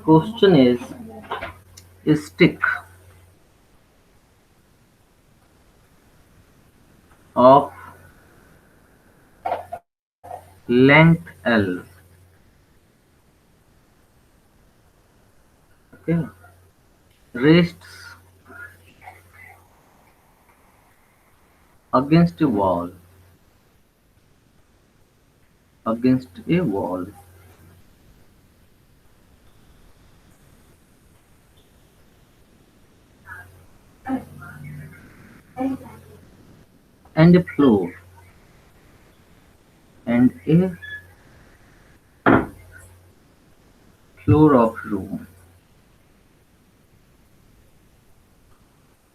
Question is stick of length L, okay, rests against a wall, against a wall, and a and a floor of room.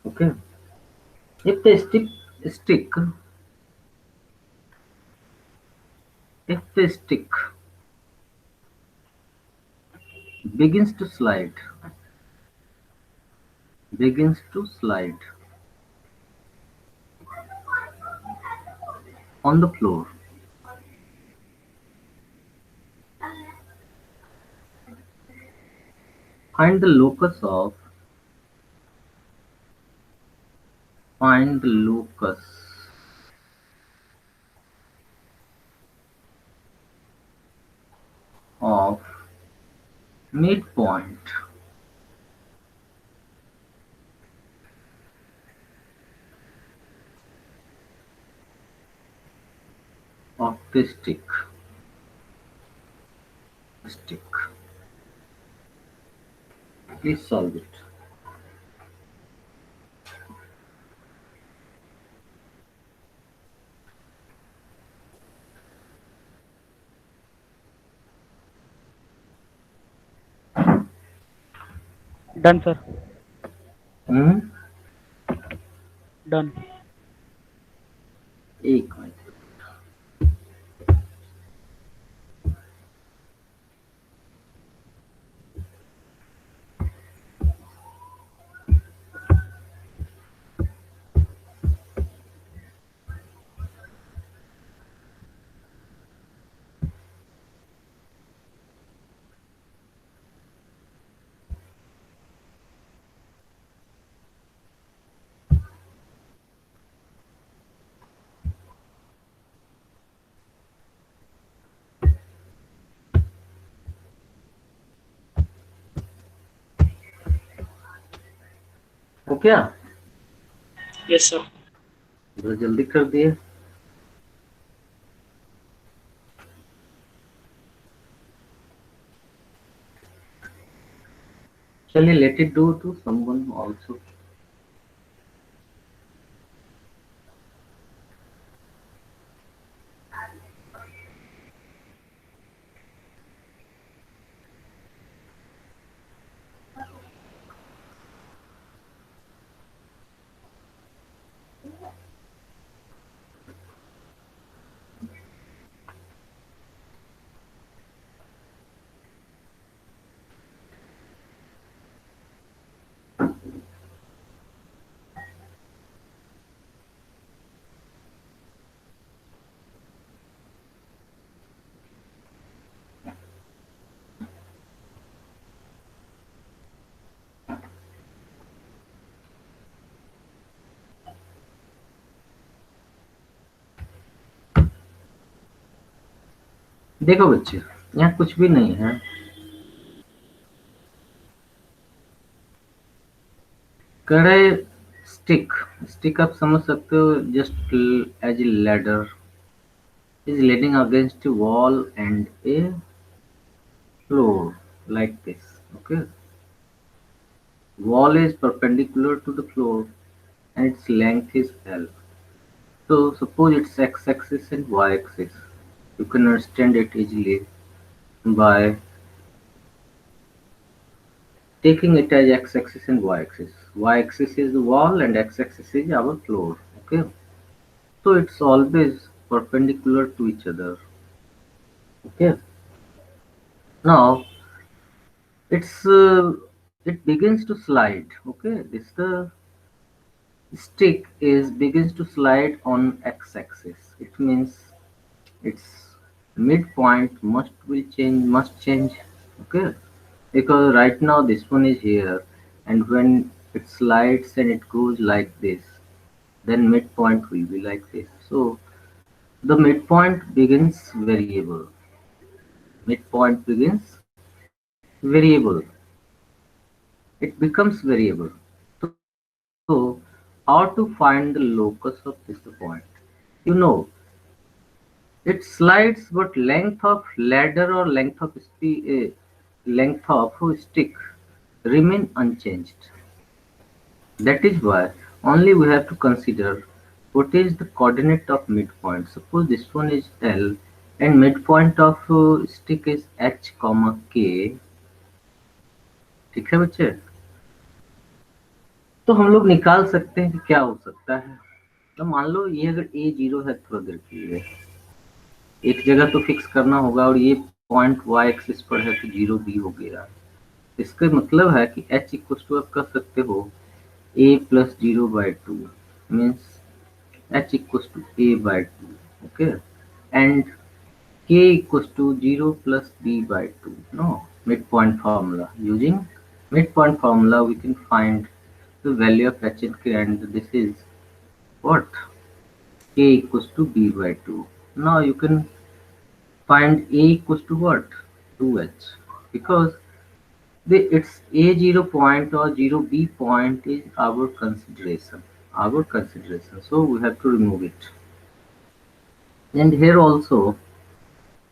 Okay. If the stick if the stick begins to slide on the floor, find the locus of find the locus of midpoint of the stick. Please solve it. Done, sir. Hmm? Done. एक minute. हो क्या? Yes, sir. जरा जल्दी कर दिए. चलिए, let it do to someone also. देखो बच्चे, यहाँ कुछ भी नहीं है. कड़े स्टिक स्टिक आप समझ सकते हो, just as a ladder is leaning against a wall and a floor like this. Okay, wall is perpendicular to the floor and its length is L. So suppose its x-axis and y-axis. You can understand it easily by taking it as x-axis and y-axis. Y-axis is the wall and x-axis is our floor. Okay, so it's always perpendicular to each other. Okay, now it begins to slide. Okay, this the stick is begins to slide on x-axis. It means its midpoint must change. Okay, because right now this one is here, and when it slides and it goes like this, then midpoint will be like this. So the midpoint begins variable. Midpoint begins variable. It becomes variable. So how to find the locus of this point? You know, it slides, but length of ladder or length of stick remain unchanged. That is why only we have to consider what is the coordinate of midpoint. Suppose this one is L and midpoint of stick is H comma K. ठीक है बच्चे? तो हम लोग निकाल सकते हैं कि क्या हो सकता है। तो मान लो ये अगर ए जीरो है, थोड़ा देर के लिए एक जगह तो फिक्स करना होगा, और ये पॉइंट वाई एक्सिस पर है तो जीरो बी हो गया। इसका मतलब है कि एच इक्वल टू आप कर सकते हो A plus zero by two, means h equals to a by 2, okay, and k equals to 0 plus b by 2. No, midpoint formula. Using midpoint formula we can find the value of h and k, and this is what? K equals to b by 2. Now you can find a equals to what? 2h, because its a0 point or 0b point is our consideration. So we have to remove it. And here also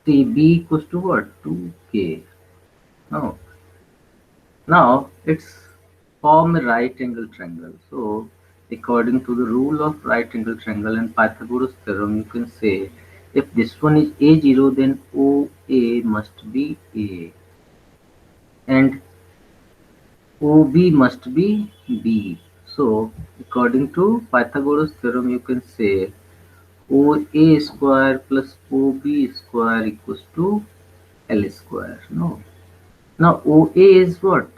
the b equals to what? 2k. Now, now it's form a right angle triangle. So according to the rule of right angle triangle and Pythagoras theorem, you can say if this one is a0, then OA must be A and OB must be B. So according to Pythagoras theorem, you can say OA square plus OB square equals to L square. No. Now OA is what?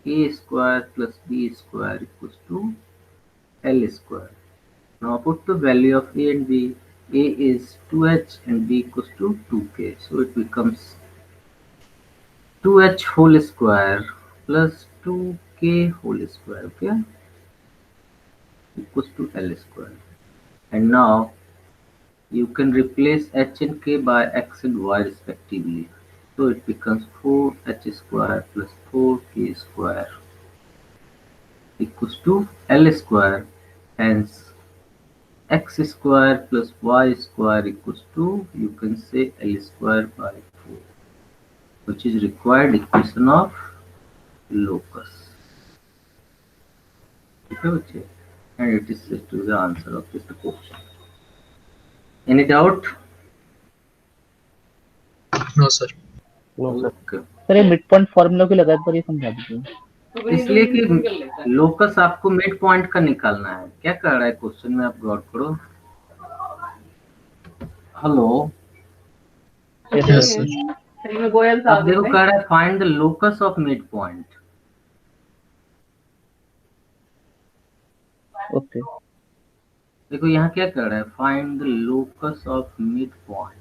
A square plus B square equals to L square. Now put the value of A and B. A is 2h and B equals to 2k. So it becomes 2h whole square plus 2k whole square, okay, equals to L square. And now you can replace h and k by x and y respectively. So it becomes 4h square plus 4k square equals to L square. Hence x square plus y square equals to, you can say, L square by 4, which is required equation of locus. Okay, and it is set to the answer of this question. Any doubt? No, sir. No sir. Okay. Sir ये mid point formula क्यों लगाया पर ये समझा दीजिए। इसलिए कि locus आपको मिड पॉइंट का निकालना है। क्या कह रहा है क्वेश्चन में, आप गौर करो। Hello, Yes, sir. अब देखो कह रहा है find the locus of mid point. Okay, देखो यहाँ क्या कह रहा है, find the locus of mid point.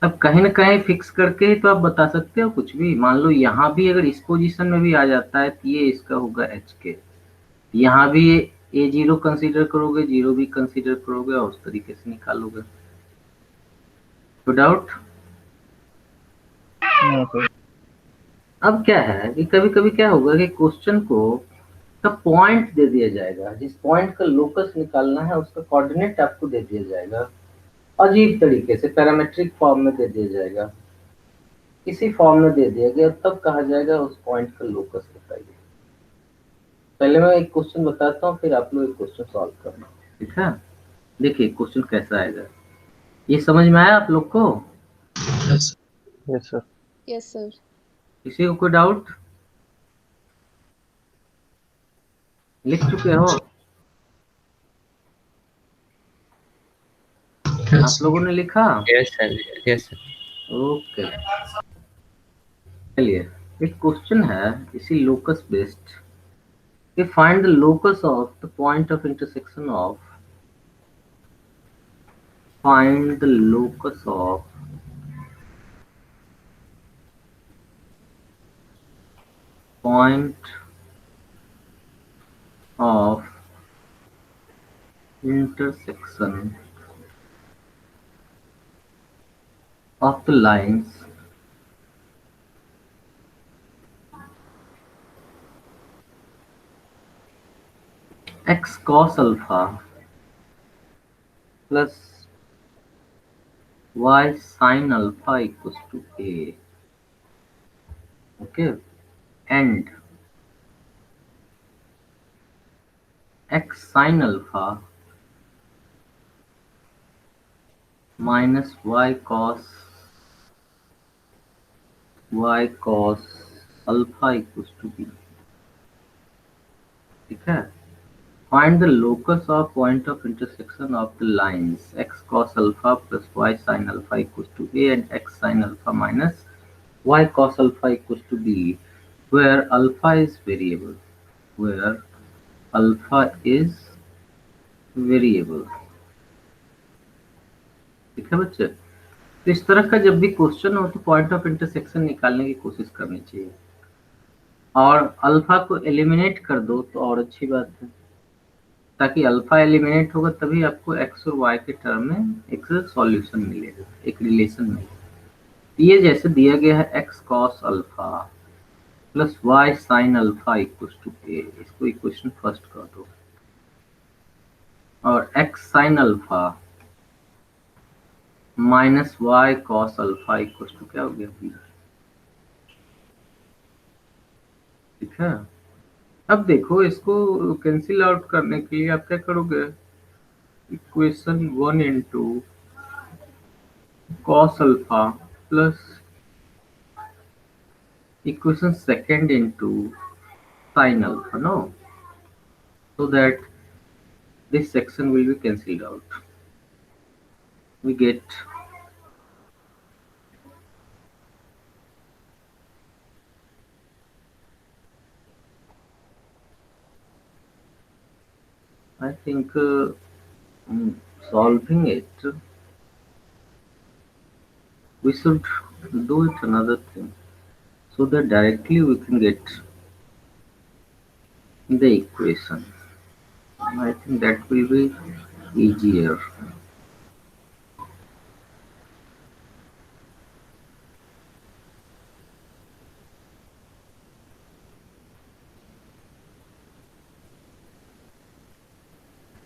अब कहीं ना कहीं फिक्स करके ही तो आप बता सकते हो कुछ भी। मान लो यहाँ भी अगर इस पोजीशन में भी आ जाता है तो ये इसका होगा एच के। यहाँ भी ए जीरो कंसिडर करोगे, जीरो भी कंसिडर करोगे, और उस तरीके से निकालोगे। तो डाउट? No sir. अब क्या है कि कभी कभी क्या होगा कि क्वेश्चन को का पॉइंट दे दिया जाएगा, जिस पॉइंट का लोकस निकालना है उसका कोऑर्डिनेट आपको दे दिया जाएगा, अजीब तरीके से पैरामेट्रिक फॉर्म में दे दिया जाएगा, इसी फॉर्म में दे दिया गया, तब कहा जाएगा उस पॉइंट का लोकस बताइए। पहले मैं एक क्वेश्चन बताता हूँ, फिर आप लोग एक क्वेश्चन सॉल्व करना, ठीक है? देखिए क्वेश्चन कैसा आएगा, ये समझ में आया आप लोग को? Yes. Yes sir. Yes, sir. किसी को कोई डाउट? लिख चुके हो Yes. आप लोगों ने लिखा? Yes, sir. Yes, sir. Okay, चलिए एक क्वेश्चन है इसी लोकस बेस्ड कि find the locus of the point of intersection of, find the locus of point of intersection of the lines x cos alpha plus y sin alpha equals to a. Okay, and x sin alpha minus y cos alpha equals to b. ठीक है, find the locus or point of intersection of the lines x cos alpha plus y sin alpha equals to a and x sin alpha minus y cos alpha equals to b, where alpha is variable. Where alpha is variable. ठीक है बच्चे, तो इस तरह का जब भी question हो तो पॉइंट ऑफ इंटरसेक्शन निकालने की कोशिश करनी चाहिए, और अल्फा को एलिमिनेट कर दो तो और अच्छी बात है, ताकि अल्फा एलिमिनेट होगा तभी आपको एक्स और वाई के टर्म में एक सॉल्यूशन मिलेगा, एक रिलेशन मिलेगा। ये जैसे दिया गया है x cos alpha plus y sine alpha equals to A, इसको इक्वेशन फर्स्ट कर दो, और x sine alpha minus y cos alpha equals to क्या हो गया बी। ठीक है, अब देखो इसको कैंसिल आउट करने के लिए आप क्या करोगे, equation 1 into cos alpha plus equation second into sin alpha, no, so that this section will be cancelled out. We get I think solving it we should do it another thing, so that directly we can get the equation. I think that will be easier.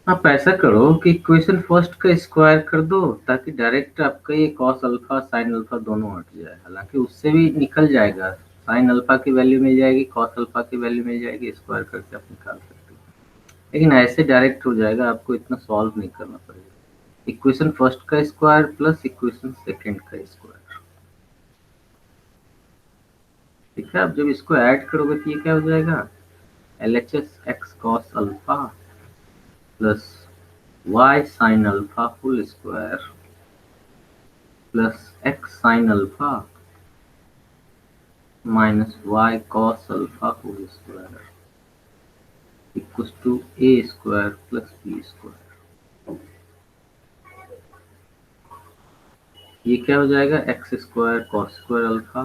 आप ऐसा करो कि equation first का square कर दो, ताकि direct आपका ये कॉस अल्फा साइन अल्फा दोनों हट जाए, हालांकि उससे भी निकल जाएगा, साइन अल्फा की वैल्यू मिल जाएगी, कॉस अल्फा की वैल्यू मिल जाएगी, स्क्वायर करके आप निकाल सकते हो, लेकिन ऐसे डायरेक्ट हो जाएगा, आपको इतना सॉल्व नहीं करना पड़ेगा। इक्वेशन फर्स्ट का स्क्वायर प्लस इक्वेशन सेकेंड का स्क्वायर। ठीक है, अब जब इसको ऐड करोगे तो ये क्या हो जाएगा, LHS x cos alpha plus y sin alpha whole square plus x sin alpha minus y cos alpha whole square equals to a square plus b square। ये क्या हो जाएगा, x square cos square alpha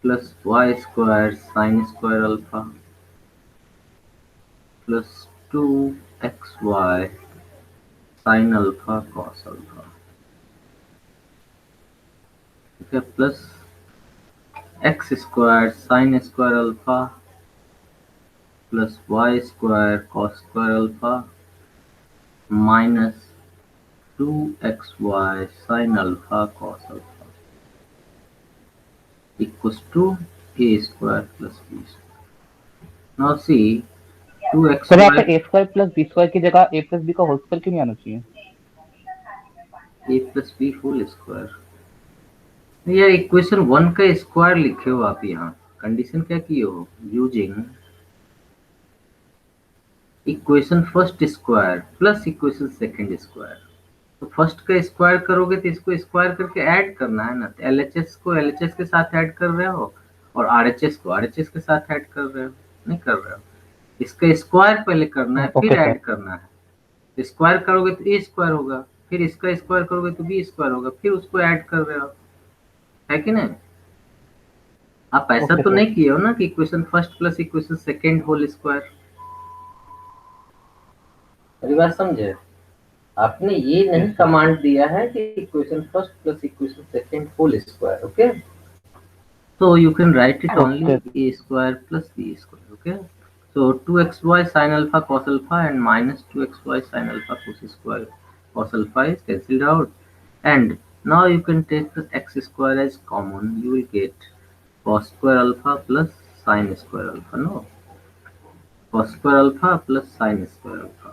plus y square sine square alpha plus 2xy sine alpha cos alpha. ठीक है, plus x square sine square alpha plus y square cos square alpha minus 2xy sine alpha cos alpha equals to a square plus b square. Now see sir यहाँ 2xy पे a square plus b square की जगह a plus b का whole square क्यों नहीं आना चाहिए? a plus b whole square. यार इक्वेशन 1 का स्क्वायर लिखे हो आप, यहाँ कंडीशन क्या की हो, using equation first square plus equation second square. तो फर्स्ट का स्क्वायर करोगे तो इसको स्क्वायर करके ऐड करना है ना, तो LHS को LHS के साथ ऐड कर रहे हो और RHS को RHS के साथ ऐड कर रहे हो, नहीं कर रहे हो, इसका स्क्वायर पहले करना है फिर Okay, sir. ऐड करना है। स्क्वायर करोगे तो a स्क्वायर होगा, फिर इसका स्क्वायर करोगे तो b स्क्वायर होगा, फिर उसको ऐड कर रहे हो, है कि नहीं। आप ऐसा ओके तो सर। नहीं किए हो ना कि equation first plus equation second whole square? मेरी बात समझे? आपने ये नहीं यस सर। कमांड दिया है कि equation first plus equation second whole square, okay? So you can write it only okay a square plus b square, okay? So 2xy sin alpha cos alpha and minus 2xy sin alpha cos square cos alpha is cancelled out. And now you can take the x square as common. You will get cos square alpha plus sin square alpha. No, cos square alpha plus sin square alpha.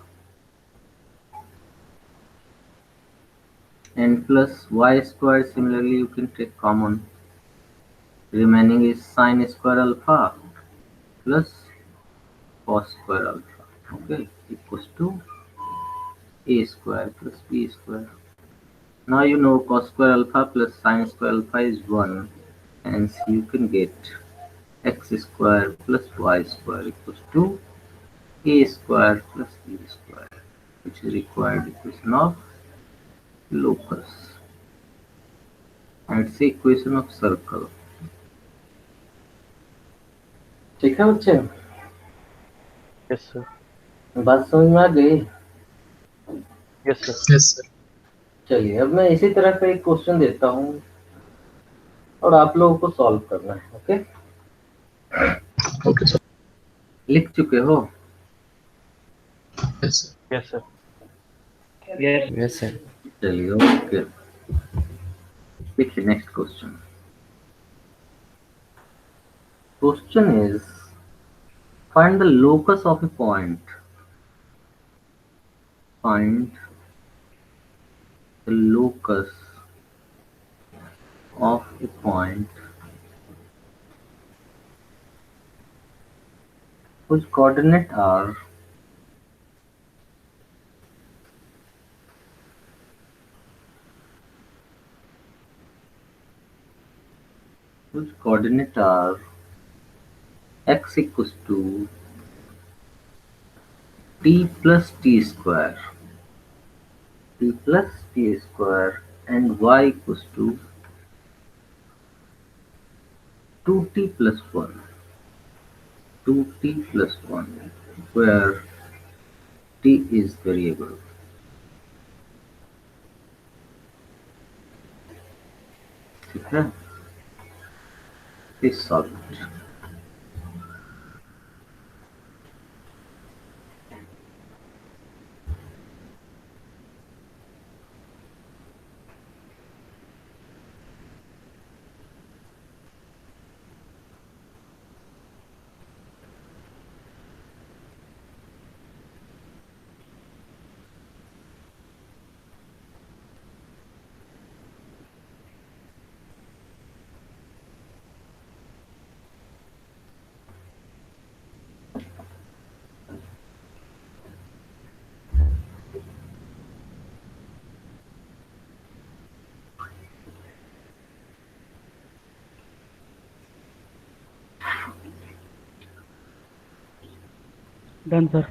And plus y square, similarly you can take common. Remaining is sin square alpha plus cos square alpha, okay, equals to a square plus b square. Now you know cos square alpha plus sin square alpha is 1, hence you can get x square plus y square equals to a square plus b square, which is required equation of locus, and it's the equation of circle. ठीक है बच्चे, yes sir. बात समझ में आ गई? Yes sir. Yes, sir. चलिए अब मैं इसी तरह का एक क्वेश्चन देता हूँ और आप लोगों को सॉल्व करना है, ओके? Okay, sir. लिख चुके हो? Yes, sir. Yes sir. Yes. Yes sir. चलिए ओके, देखिए next question. Question is, find the locus of a point. Find the locus of a point whose coordinate are x equals to t plus t square, and y equals to 2t plus 1, 2t plus 1, where t is variable. ठीक है? Please solve it. Done sir.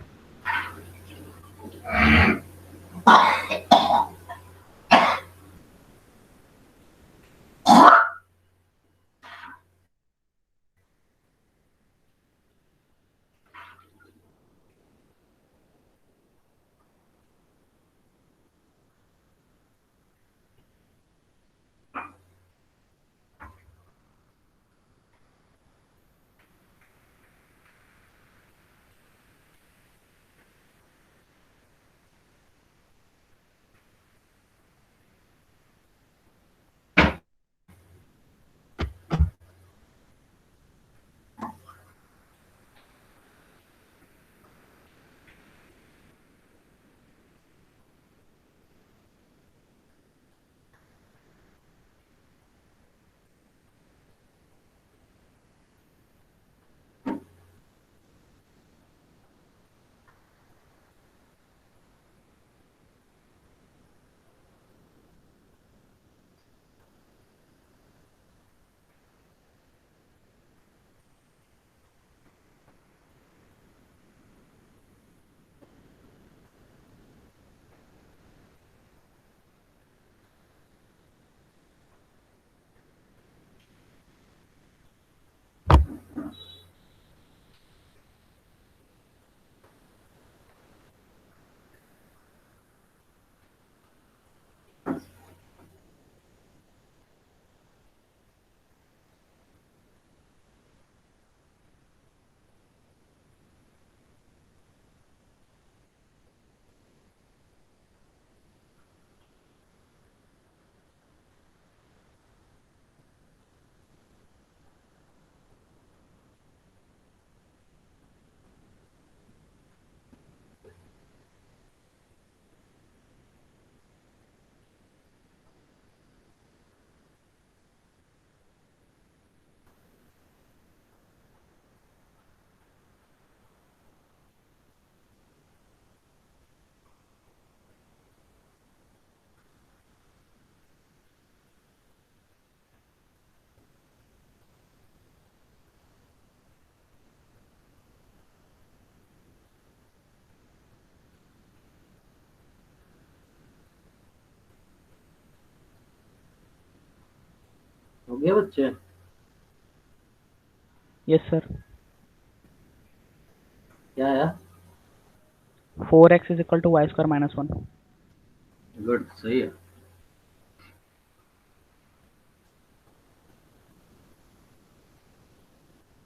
ये बच्चे yes sir. क्या आया? 4x is equal to y square minus 1। Good, सही है।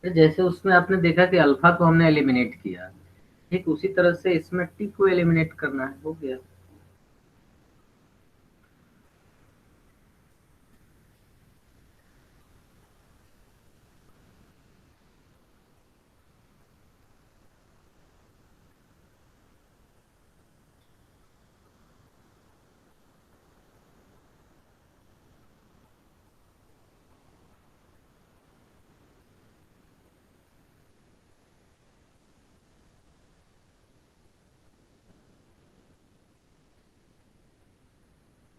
तो जैसे उसमें आपने देखा कि अल्फा को हमने एलिमिनेट किया, ठीक उसी तरह से इसमें टी को एलिमिनेट करना है, हो गया।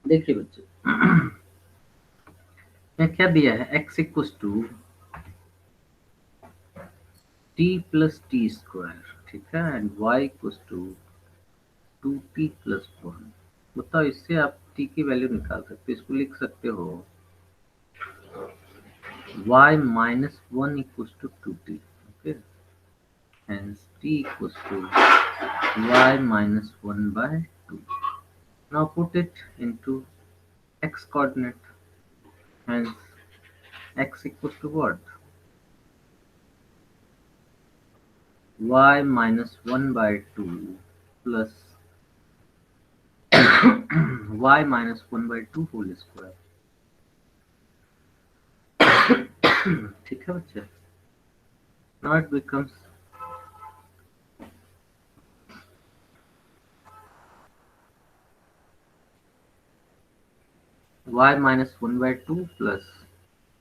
देखिए बच्चे, मैं क्या दिया है, x equals to t plus t square, ठीक है, and y equals to 2t plus 1। बताओ, इससे आप t की वैल्यू निकाल सकते हो। इसको लिख सकते हो y minus 1 equals to 2t, okay, hence t equals to y minus 1 by 2. Now put it into x coordinate, hence x equals to what? Y minus 1 by 2 plus y minus 1 by 2 whole square. ठीक है बच्चे? Now it becomes y minus 1 by 2 plus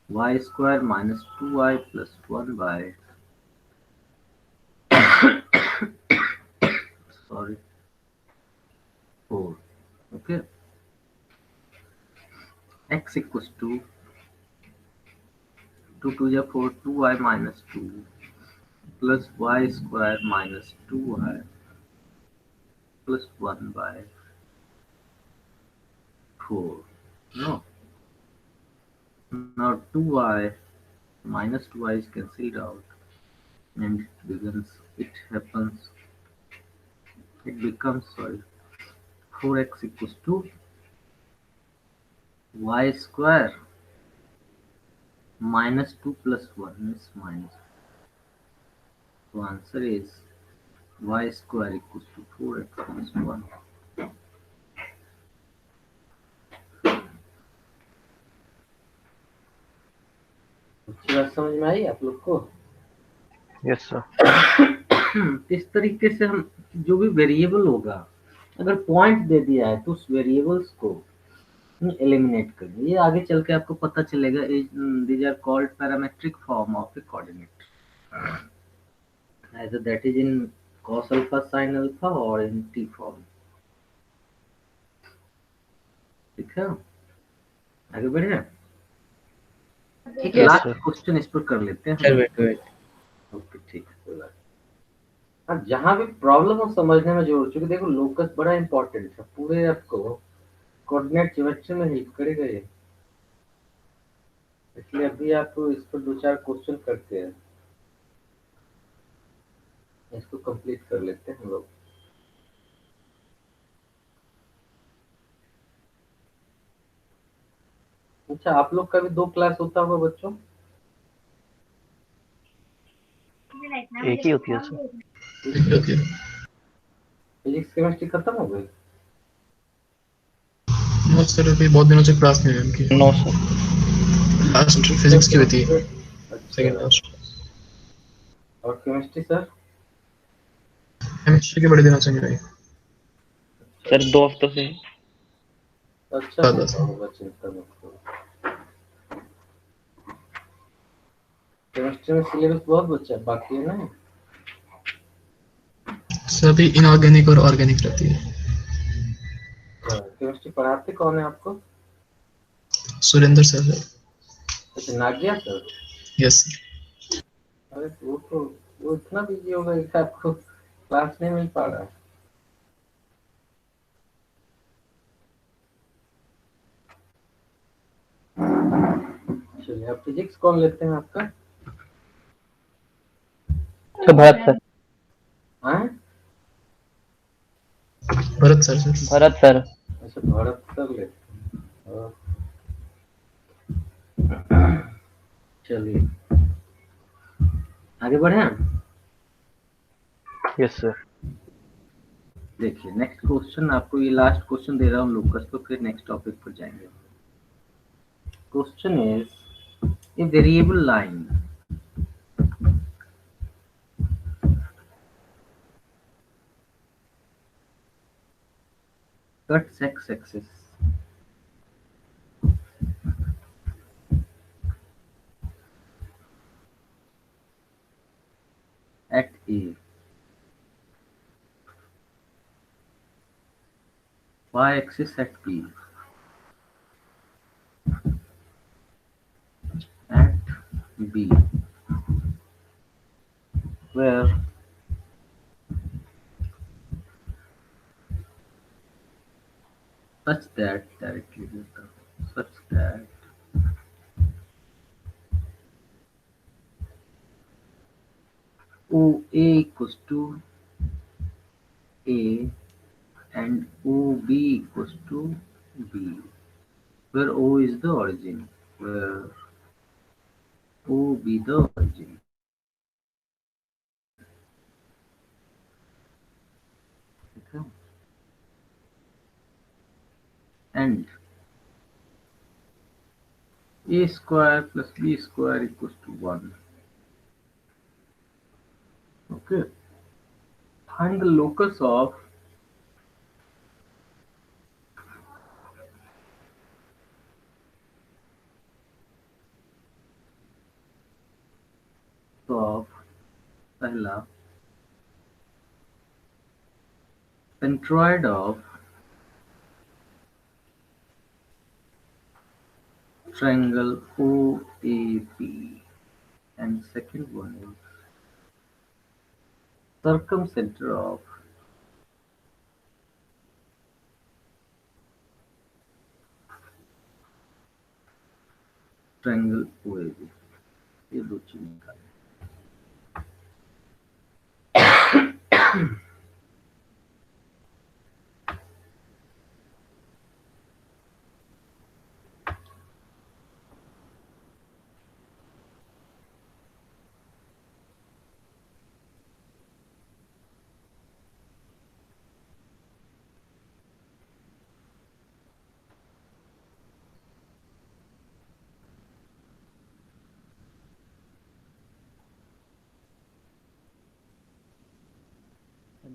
y square minus 2y plus 1 by sorry 4, okay, x equals to 2 2 या 4, 2y minus 2 plus y square minus 2y plus 1 by 4. No, now 2y minus 2y is cancelled out, and it becomes, sorry, 4x equals to y square minus 2 plus 1 is minus. So answer is y square equals to 4x plus 1. अच्छी बात समझ में आई आप लोग को? Yes sir. इस तरीके से हम जो भी वेरिएबल होगा, अगर पॉइंट दे दिया है तो उस वेरिएबल्स को एलिमिनेट करें। ये आगे चल के आपको पता चलेगा। These are called parametric form of a coordinate, either that is in cos alpha sin alpha or in t form। ठीक है, आगे बढ़े। ठीक है, Yes, लास्ट sir. क्वेश्चन इस पर कर लेते हैं। सर वेट वेट ओके, ठीक है, कोई बात नहीं। अब जहाँ भी प्रॉब्लम हो समझने में जरूर, चूंकि देखो लोकस बड़ा इंपॉर्टेंट है, पूरे आपको कोऑर्डिनेट ज्योमेट्री में हेल्प करेगा ये, इसलिए अभी आप इस पर 2 4 क्वेश्चन करते हैं, इसको कंप्लीट कर लेते हैं हम लोग। अच्छा, आप लोग का भी 2 क्लास होता होगा बच्चों? एक ही होती है सर। ओके फिजिक्स केमिस्ट्री खत्म हो गई? नो सर, अभी बहुत दिनों से क्लास नहीं है उनकी। No sir. लास्ट फिजिक्स की हुई थी, सेकंड अच्छा, लास्ट। और केमिस्ट्री सर? केमिस्ट्री के बड़े दिनों से नहीं हुई। सर 2 हफ्तों से। अच्छा, ज़्यादा होता होगा, चिंता मत करो। केमिस्ट्री में सिलेबस बहुत बच्चा बाकी है ना? सभी इनऑर्गेनिक और ऑर्गेनिक रहती है। केमिस्ट्री पढ़ाते कौन है आपको? सुरेंद्र सर। अच्छा, नागिया सर? यस। अरे वो इतना बिजी होगा कि आपको क्लास नहीं मिल पा रहा है। चलिए चलिए, अब फिजिक्स कौन लेते हैं आपका? तो भरत सर। हाँ, Bharat sir sir Bharat sir. अच्छा भरत सर लेते हैं। चलिए आगे बढ़े हम। Yes sir. देखिए नेक्स्ट क्वेश्चन, आपको ये लास्ट क्वेश्चन दे रहा हूँ लूकस, तो फिर नेक्स्ट टॉपिक पर जाएंगे। Question is a variable line cuts x-axis at A, y-axis at B, at B, where such that directly such that OA equals to A and OB equals to B, where O is the origin, where O be the origin. Okay. And A square plus B square equals to 1. Okay. Find the locus of पहला centroid of triangle OAB, and second one is circumcenter of triangle OAB. ये दो चीज निकालें।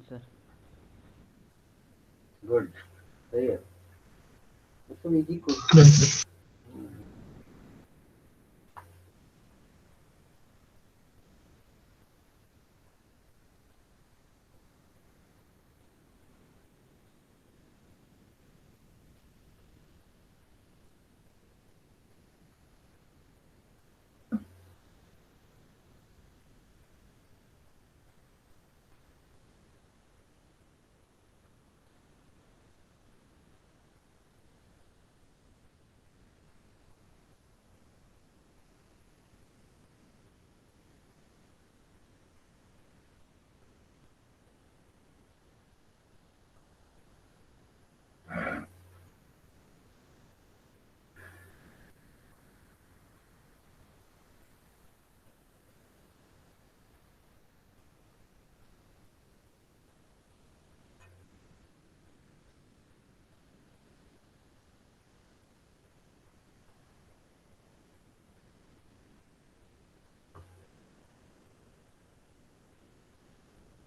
Sir good, सही है। तो easy question. Done sir.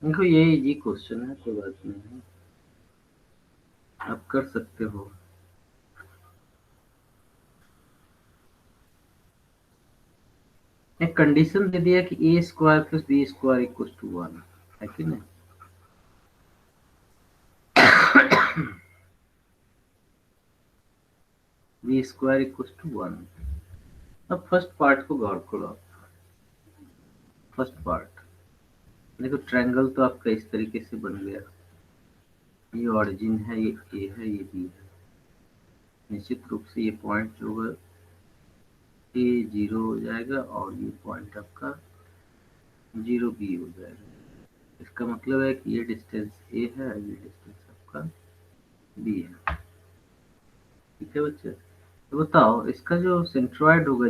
देखो ये इजी क्वेश्चन है, कोई बात नहीं है, आप कर सकते हो। एक कंडीशन दे दिया कि A square plus B square equal to 1 है कि नहीं। B square equal to 1। अब फर्स्ट पार्ट को गौर करो। फर्स्ट पार्ट देखो, ट्रायंगल तो आपका इस तरीके से बन गया, ये ऑरिजिन है, ये ए है, ये बी है। निश्चित रूप से ये पॉइंट जो है ए 0 हो जाएगा और ये पॉइंट आपका 0B हो जाएगा। इसका मतलब है कि ये डिस्टेंस ए है, ये डिस्टेंस आपका बी है। ठीक है बच्चे, तो बताओ इसका जो सेंट्रॉइड होगा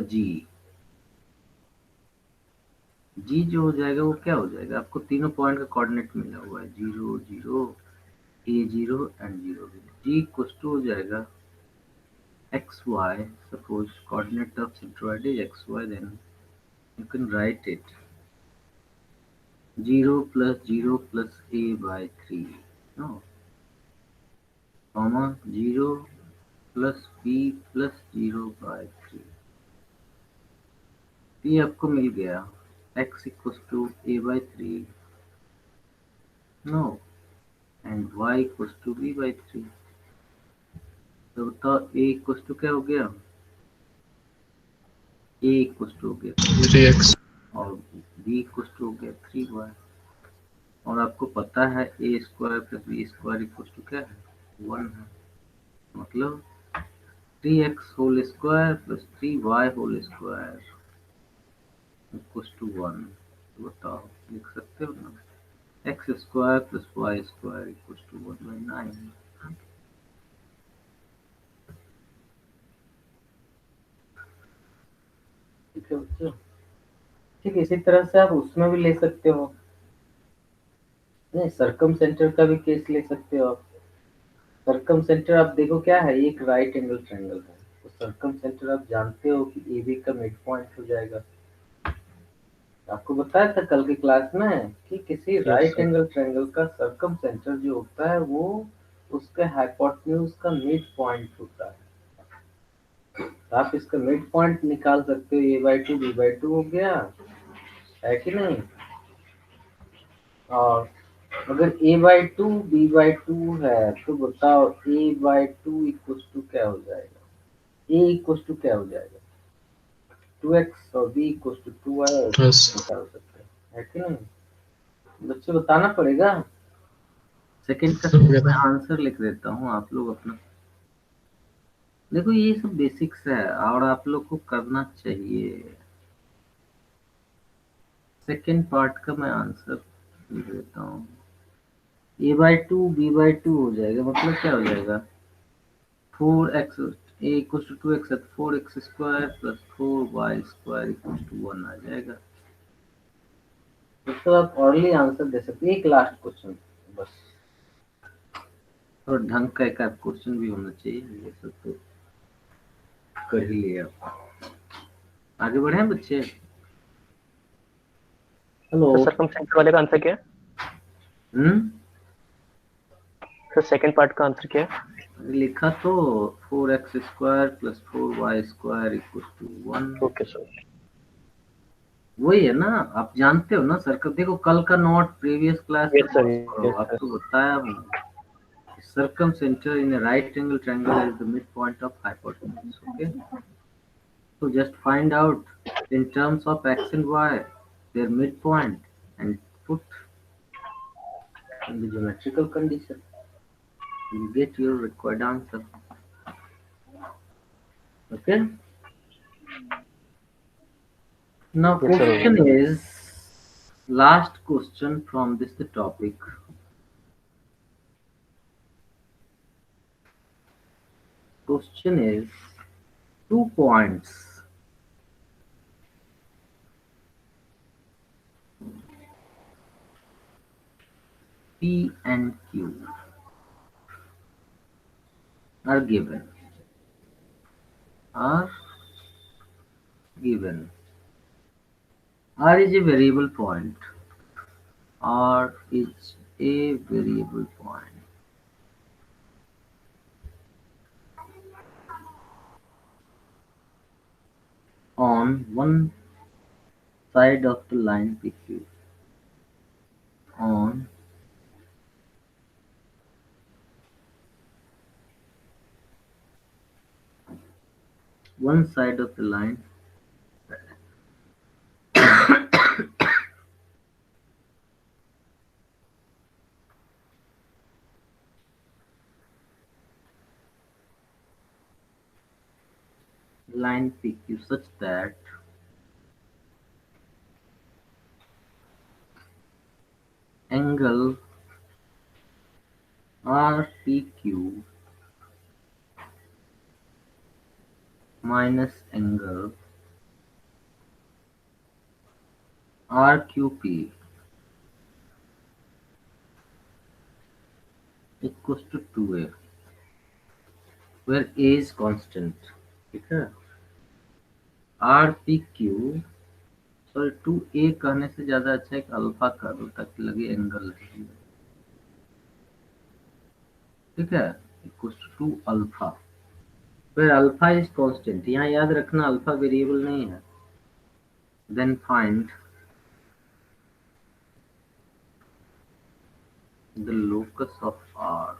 जी जो हो जाएगा वो क्या हो जाएगा? आपको तीनों पॉइंट का कोऑर्डिनेट मिला हुआ है, 0 0 A0 and 0 ji equal to हो जाएगा xy. Suppose coordinate of centroid is xy, then you can write it 0 plus a by 3, no, comma 0 plus b plus 0 by 3. ये आपको मिल गया x equals to a by 3, no, and y equals to b by 3. तो बताओ a equals to क्या हो गया? a equals to हो गया 3x और b equals to हो गया 3y। और आपको पता है a square plus B square equal to क्या है? 1 है। मतलब 3x whole square plus 3y whole square equal to 1। तो बताओ लिख सकते हो ना, x square plus y square equal to 1/9। ठीक है बच्चों, ठीक इसी तरह से आप उसमें भी ले सकते हो, नहीं सर्कम सेंटर का भी केस ले सकते हो आप। सर्कम सेंटर आप देखो क्या है, एक राइट एंगल ट्रायंगल है, तो सर्कम सेंटर आप जानते हो कि ए बी का मिड पॉइंट हो जाएगा। आपको बताया था कल की क्लास में कि किसी राइट एंगल ट्रायंगल का सर्कम सेंटर जो होता है वो उसके हाइपोटेन्यूज का मिड पॉइंट होता है। तो आप इसका मिड पॉइंट निकाल सकते हो, a/2 b/2 हो गया है कि नहीं। और अगर a/2 b/2 है तो बताओ a/2 इक्वल टू क्या हो जाएगा? a इक्वल टू क्या हो जाएगा? 2x और b equal to 2y Yes. निकाल सकते हैं, है कि नहीं? बच्चे बताना पड़ेगा। सेकंड का मैं आंसर लिख देता हूँ, आप लोग अपना देखो, ये सब बेसिक्स है और आप लोग को करना चाहिए। सेकंड पार्ट का मैं आंसर लिख देता हूँ, a/2 b/2 हो जाएगा। मतलब क्या हो जाएगा? 4x a equal to 2x है, 4x square plus 4y square equal to 1 आ जाएगा। तो आप अर्ली आंसर दे सकते। एक लास्ट क्वेश्चन बस, और ढंग का एक आध क्वेश्चन भी होना चाहिए, ये सब तो कर ही लिया। आगे बढ़े बच्चे। हेलो सर सर्कम सेंटर वाले का आंसर क्या है? हम्म, सर सेकंड पार्ट का आंसर क्या है? लिखा तो 4x square plus 4y square equal to 1। Okay sir. वही है ना, आप जानते हो ना सर्कल। देखो कल का नोट प्रीवियस क्लास का यस सर, पॉज करो, यस सर। आपको बताया हूँ circum centre in a right angle triangle is the midpoint of hypotenuse. Okay, so just find out in terms of x and y their midpoint and put in the geometrical condition, you get your required answer. Okay, now Yes, sir. question is last question from this topic. Question is 2 points P and Q are given. Are given. R is a variable point. R is a variable point. On one side of the line PQ. On one side of the line line PQ such that angle RPQ minus angle RQP equals to 2A, where A is constant. ठीक है, RPQ sorry 2A कहने से ज्यादा अच्छा है कि alpha कर दो ताकि लगे एंगल है। ठीक है, equals to alpha, where alpha is constant. यहाँ याद रखना अल्फा वेरिएबल नहीं है। Then find the locus of R।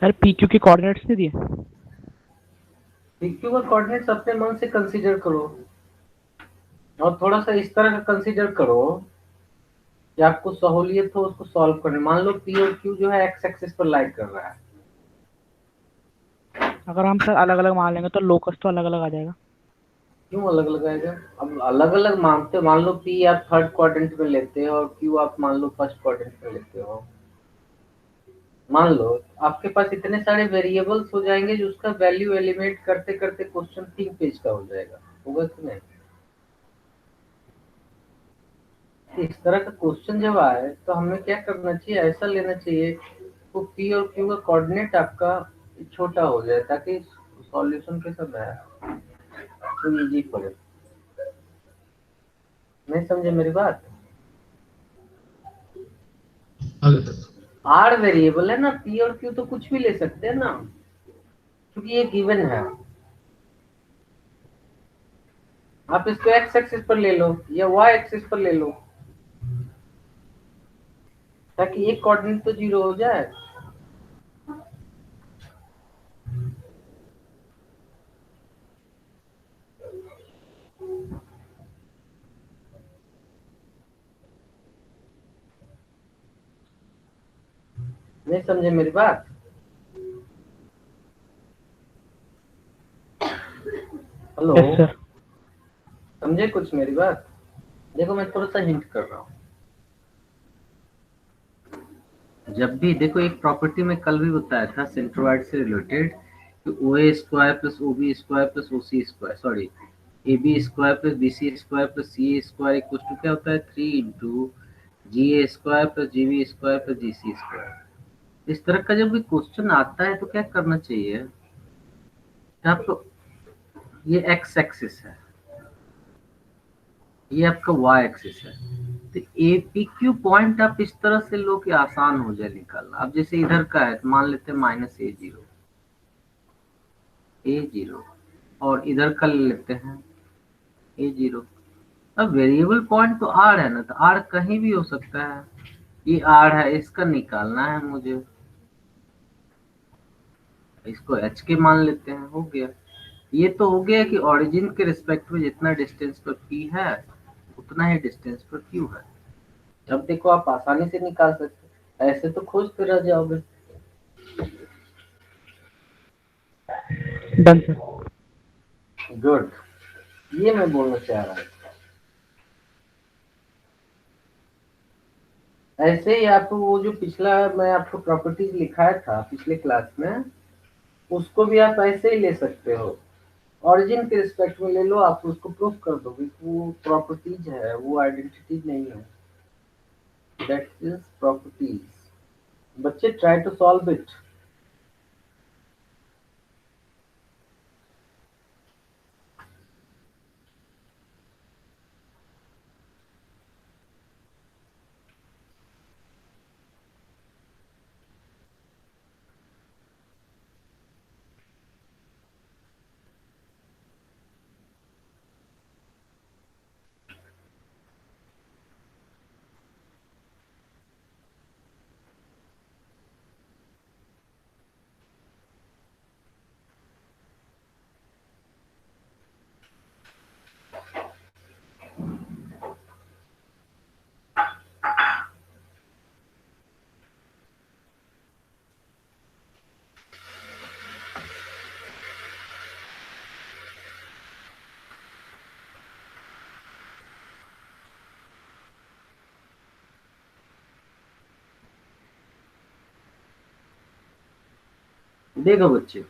यार पी क्यू के कोऑर्डिनेट्स नहीं दिए। PQ का कोऑर्डिनेट्स अपने मन से कंसीडर करो और थोड़ा सा इस तरह का कंसीडर करो कि आपको सहूलियत हो उसको सॉल्व करने। मान लो P और Q जो है एक्स एक्सिस पर लाई कर रहा है। अगर हम सर अलग अलग मान लेंगे तो लोकस तो अलग अलग आ जाएगा। क्यों अलग अलग आएगा? अब अलग अलग मानते हो, मान लो P आप थर्ड क्वाड्रेंट में लेते हो और Q आप मान लो फर्स्ट क्वाड्रेंट में लेते हो। मान लो आपके पास इतने सारे वेरिएबल्स हो जाएंगे जो उसका वैल्यू एलिमिनेट करते करते क्वेश्चन 3 पेज का हो जाएगा। होगा कि नहीं? इस तरह का क्वेश्चन जब आए तो हमें क्या करना चाहिए, ऐसा लेना चाहिए तो P और Q का कोऑर्डिनेट आपका छोटा हो जाए ताकि सॉल्यूशन के समय तो इजी पड़े। नहीं समझे मेरी बात? आर वेरिएबल है ना, P और Q तो कुछ भी ले सकते हैं ना, क्योंकि ये गिवन है। आप इसको एक्स एक्सिस पर ले लो या वाई एक्सिस पर ले लो ताकि एक कोऑर्डिनेट तो 0 हो जाए। नहीं समझे मेरी बात? Hello, yes sir. समझे कुछ मेरी बात? देखो मैं थोड़ा सा हिंट कर रहा हूँ। जब भी देखो एक प्रॉपर्टी में कल भी बताया था सेंट्रोइड से रिलेटेड कि O A square plus O B square plus O C square, sorry, A B square plus B C square plus C A square equal to क्या होता है 3 into G A square plus G B square plus G C square. इस तरह का जब भी question आता है तो क्या करना चाहिए, आपको ये एक्स एक्सिस है, ये आपका वाई एक्सिस है, तो ए पी क्यू पॉइंट आप इस तरह से लो कि आसान हो जाए निकालना। अब जैसे इधर का है तो मान लेते हैं माइनस ए जीरो और इधर का ले लेते हैं ए जीरो। अब वेरिएबल पॉइंट तो आर है ना, तो आर कहीं भी हो सकता है। ये आर है, इसका निकालना है मुझे, इसको एच के मान लेते हैं, हो गया। ये तो हो गया कि ओरिजिन के रिस्पेक्ट में जितना डिस्टेंस पर पी है उतना ही डिस्टेंस पर क्यू है। अब देखो आप आसानी से निकाल सकते, ऐसे तो खोजते रह जाओगे। Done sir. गुड, ये मैं बोलना चाह रहा हूँ। ऐसे ही आपको वो जो पिछला मैं आपको प्रॉपर्टीज लिखाया था पिछले क्लास में, उसको भी आप ऐसे ही ले सकते हो। ओरिजिन के रिस्पेक्ट में ले लो, आप उसको प्रूफ कर दोगे कि वो प्रॉपर्टीज है, वो आइडेंटिटीज नहीं है। That is properties. बच्चे ट्राई टू सॉल्व इट। देखो बच्चे,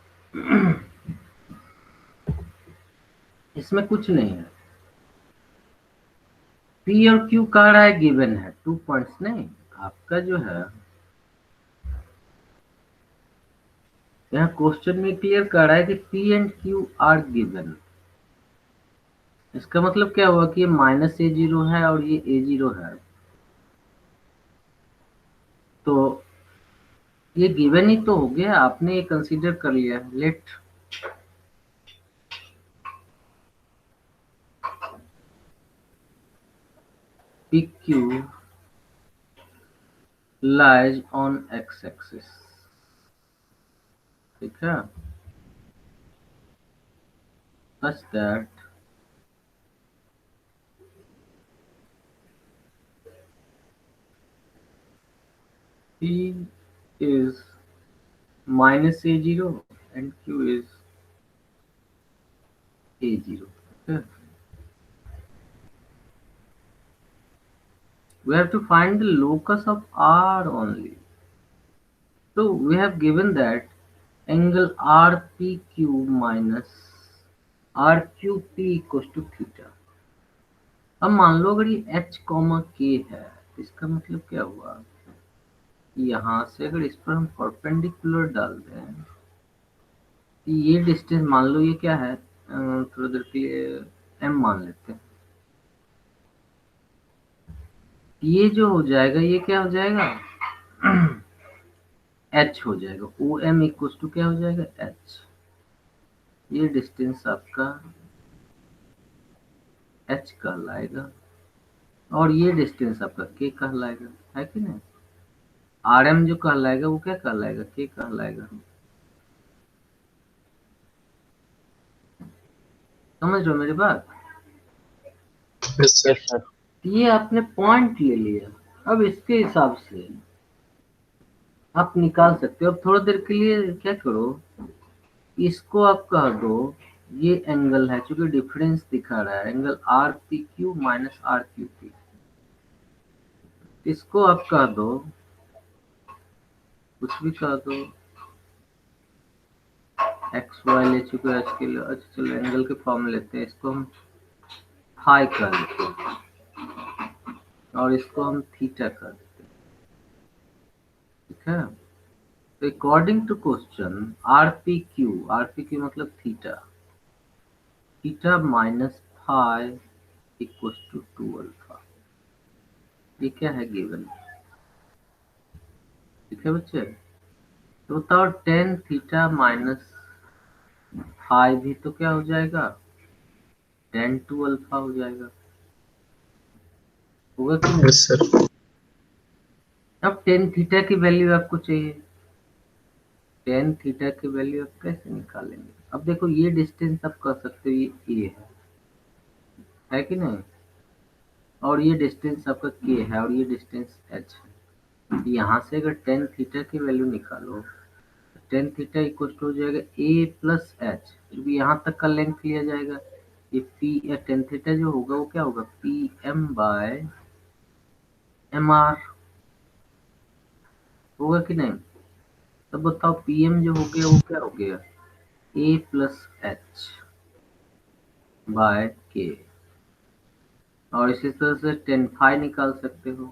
इसमें कुछ नहीं है। पी और क्यू कह रहा है गिवन है, 2 पॉइंट्स नहीं। आपका जो है यहाँ क्वेश्चन में क्लियर कर रहा है कि P and Q R given. इसका मतलब क्या हुआ कि ये माइनस ए जीरो है और ये ए जीरो है, तो ये गिवन ही तो हो गया, आपने ये कंसीडर कर लिया। Let P Q lies on x axis ठीक है, such that P is minus A0 and Q is A0. Okay. We have to find the locus of R only. So we have given that angle RPQ minus RQP equals to theta. अब मान लो अगर ये H comma K है, इसका मतलब क्या हुआ, यहाँ से अगर इस पर हम परपेंडिकुलर डाल दें, ये डिस्टेंस मान लो ये क्या है, थोड़ा देर के लिए m मान लेते हैं, ये जो हो जाएगा ये क्या हो जाएगा h हो जाएगा, ओ एम इक्वल टू क्या हो जाएगा h, ये डिस्टेंस आपका h कहलाएगा और ये डिस्टेंस आपका k कहलाएगा, है कि नहीं। आर एम जो कहलाएगा वो क्या कहलाएगा, k कहलाएगा। समझ रहे हो मेरी बात। Yes, sir. Yes sir. ये आपने पॉइंट ले लिया, अब इसके हिसाब से आप निकाल सकते हो। अब थोड़ा देर के लिए क्या करो, इसको आप कह दो ये एंगल है, चूंकि डिफरेंस दिखा रहा है, angle R P Q minus R Q P, इसको आप कह दो कुछ भी कह दो, एक्स वाई ले चुके हैं आज के लिए। अच्छा चलो एंगल के फॉर्म लेते हैं, इसको हम फाई कर लेते हैं और इसको हम थीटा कर देते हैं, ठीक है। तो according to question R P Q मतलब theta, theta minus phi equals to 2 alpha, ये क्या है गिवन, ठीक है बच्चे। तो बताओ टेन थीटा माइनस फाई भी तो क्या हो जाएगा, टेन टू अल्फा हो जाएगा, होगा कि नहीं। Yes, sir. अब टेन थीटा की वैल्यू आपको चाहिए, टेन थीटा की वैल्यू आप कैसे निकालेंगे। अब देखो ये डिस्टेंस आप कह सकते हो ये ए है कि नहीं, और ये डिस्टेंस आपका के है और ये डिस्टेंस एच है। यहाँ से अगर टेन थीटा की वैल्यू निकालो, टेन थीटा इक्वल टू हो जाएगा ए प्लस एच, क्योंकि यहाँ तक का लेंथ लिया जाएगा, ये पी या टेन थीटा जो होगा वो क्या होगा, P M by M R, होगा कि नहीं। तब बताओ पी एम जो हो गया वो क्या हो गया, ए प्लस एच बाय के, और इसी तरह से टेन फाई निकाल सकते हो,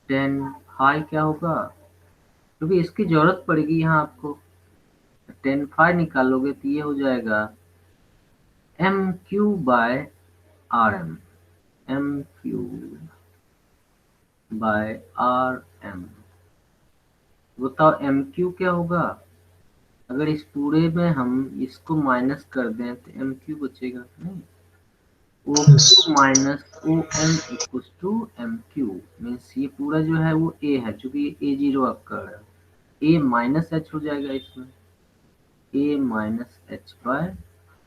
टेन फाई क्या होगा, क्योंकि इसकी जरूरत पड़ेगी यहाँ आपको, टेन फाई निकालोगे तो ये हो जाएगा M Q by R M, M Q by R M. बताओ एम क्यू क्या होगा, अगर इस पूरे में हम इसको माइनस कर दें तो एम क्यू बचेगा नहीं, O Q minus O M equal to M Q, means ये पूरा जो है वो ए है, चूंकि ये ए जीरो आप कर रहे हो, ए माइनस एच हो जाएगा इसमें, ए माइनस एच बाय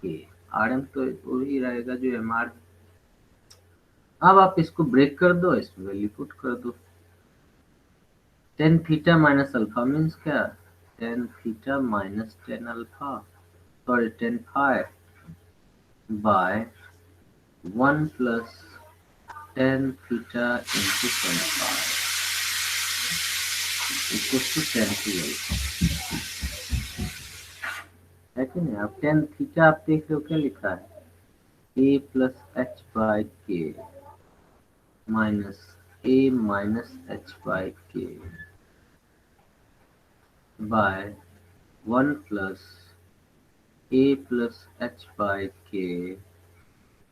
के, आर एम तो वही रहेगा जो एम आर। अब आप इसको ब्रेक कर दो, इसमें वैल्यू पुट कर दो, tan theta minus alpha means क्या, tan theta minus tan alpha, sorry tan phi by 1 plus tan theta into tan phi equal to tan two alpha, है कि नहीं। अब टेन थीटा आप देख रहे हो क्या लिखा है, ए प्लस एच बाय के माइनस ए माइनस एच बाय के बाय 1 प्लस ए प्लस एच बाय के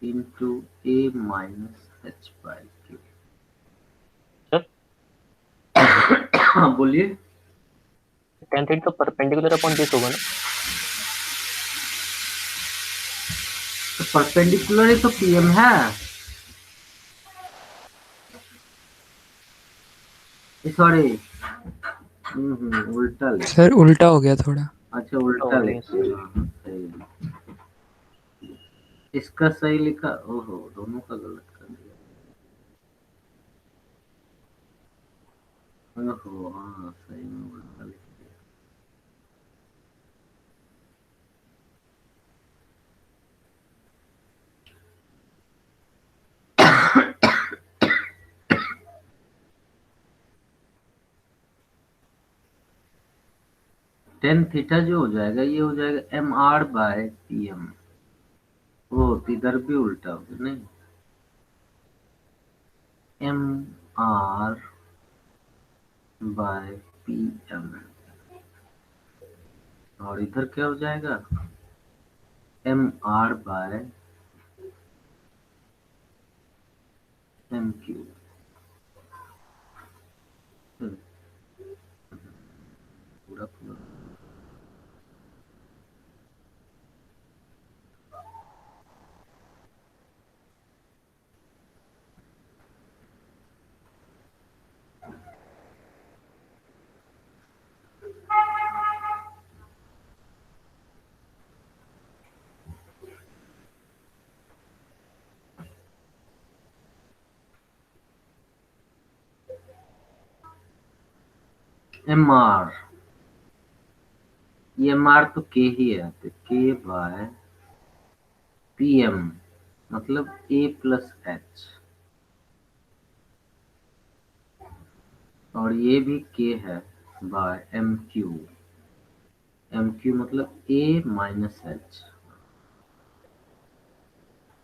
इंटू ए माइनस एच बाय के। सर हाँ बोलिए। टेन थीटा तो परपेंडिकुलर अपॉन दिस होगा ना। तो परपेंडिकुलर ही तो पीएम है, सॉरी उल्टा ले, सर उल्टा हो गया थोड़ा। अच्छा उल्टा और ये लिखते हैं, हाँ, सही। इसका सही लिखा, ओहो दोनों का गलत कर दिया। ओहो हाँ सही में उल्टा लिख दिया। टेन थीटा जो हो जाएगा ये हो जाएगा MR/PM। वो इधर भी उल्टा हो गया नहीं, MR/PM। और इधर क्या हो जाएगा, MR/MQ। पूरा पूरा MR, ये MR तो K ही है, तो K/PM मतलब A+H, और ये भी K है बाय MQ। MQ मतलब A-H।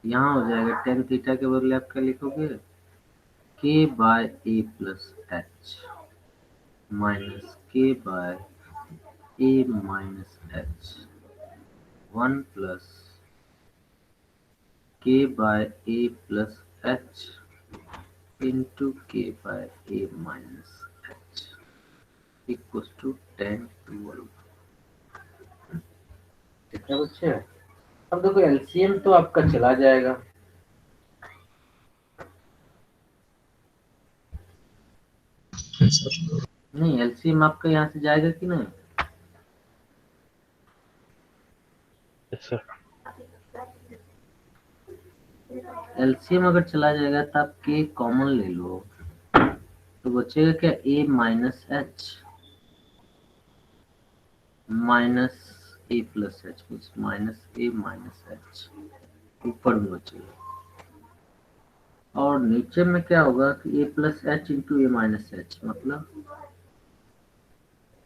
यहाँ हो जाएगा टेन थीटा के बदले आप क्या लिखोगे, K/A+H minus K/A-H 1 plus K/A+H into K/A-H equals to 10/12। कितना बच्चे, अब देखो एलसीएम तो आपका चला जाएगा, नहीं एलसीएम आपका यहाँ से जाएगा कि नहीं, यस सर। एलसीएम अगर चला जाएगा तो आप के कॉमन ले लो, तो बचेगा क्या A-H minus A+H minus A-H ऊपर में बचेगा, और नीचे में क्या होगा कि A+H इंटू A-H मतलब,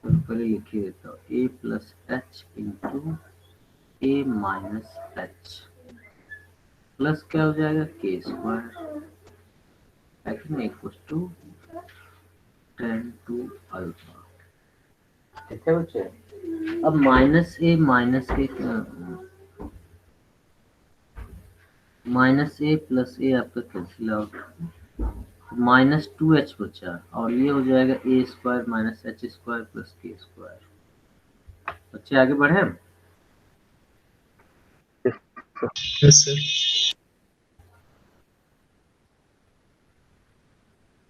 तो पहले लिखिए देता हूँ A+H इंटू A-H प्लस क्या हो जाएगा K² इक्वल टू 10/α। ठीक है बच्चे, अब माइनस A प्लस ए आपका कैंसिल आउट, -2H बचा, और ये हो जाएगा A² minus H² plus K²। बच्चे आगे बढ़े, Yes, sir.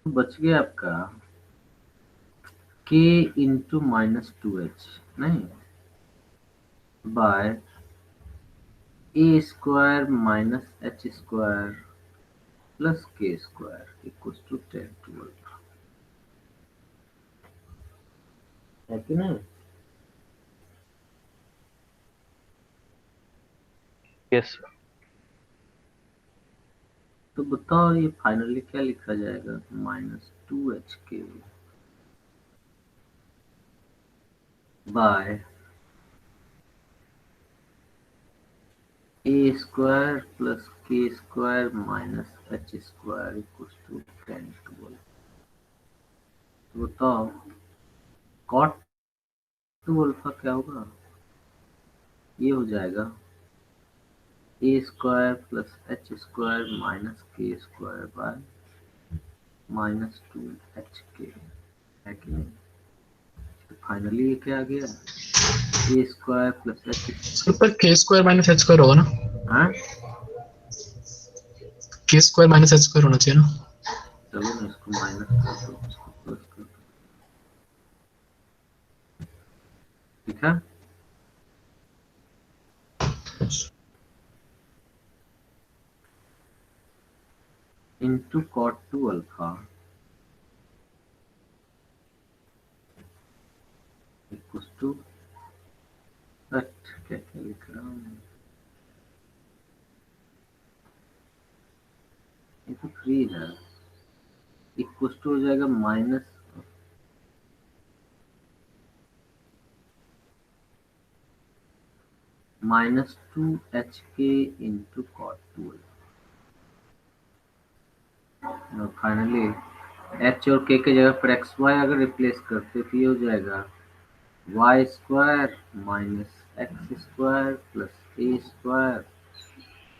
बच गया आपका K इंटू -2H नहीं by A² minus H² plus K² equal to 10/12 है कि नहीं। Yes sir. तो बताओ ये फाइनली क्या लिखा जाएगा, -2HK by A² plus K² minus H² equal to 10/12। तो बताओ cot 2α क्या होगा, ये हो जाएगा A² plus H² minus K² bye -2HK है कि नहीं। तो फाइनली ये क्या आ गया, A² प्लस H, सर पर K² माइनस H² होगा ना, हाँ K² माइनस H² होना चाहिए ना। चलो मैं इसको माइनस कर दो, इसको प्लस कर दो, ठीक है। into cot 2 alpha equals to that क्या क्या लिख रहा हूँ, ये तो फ्री है, इक्वल्स टू हो जाएगा -2 HK into cot 2 और फाइनली h और k के जगह पर xy अगर रिप्लेस करते तो ये हो जाएगा y square minus x square plus a square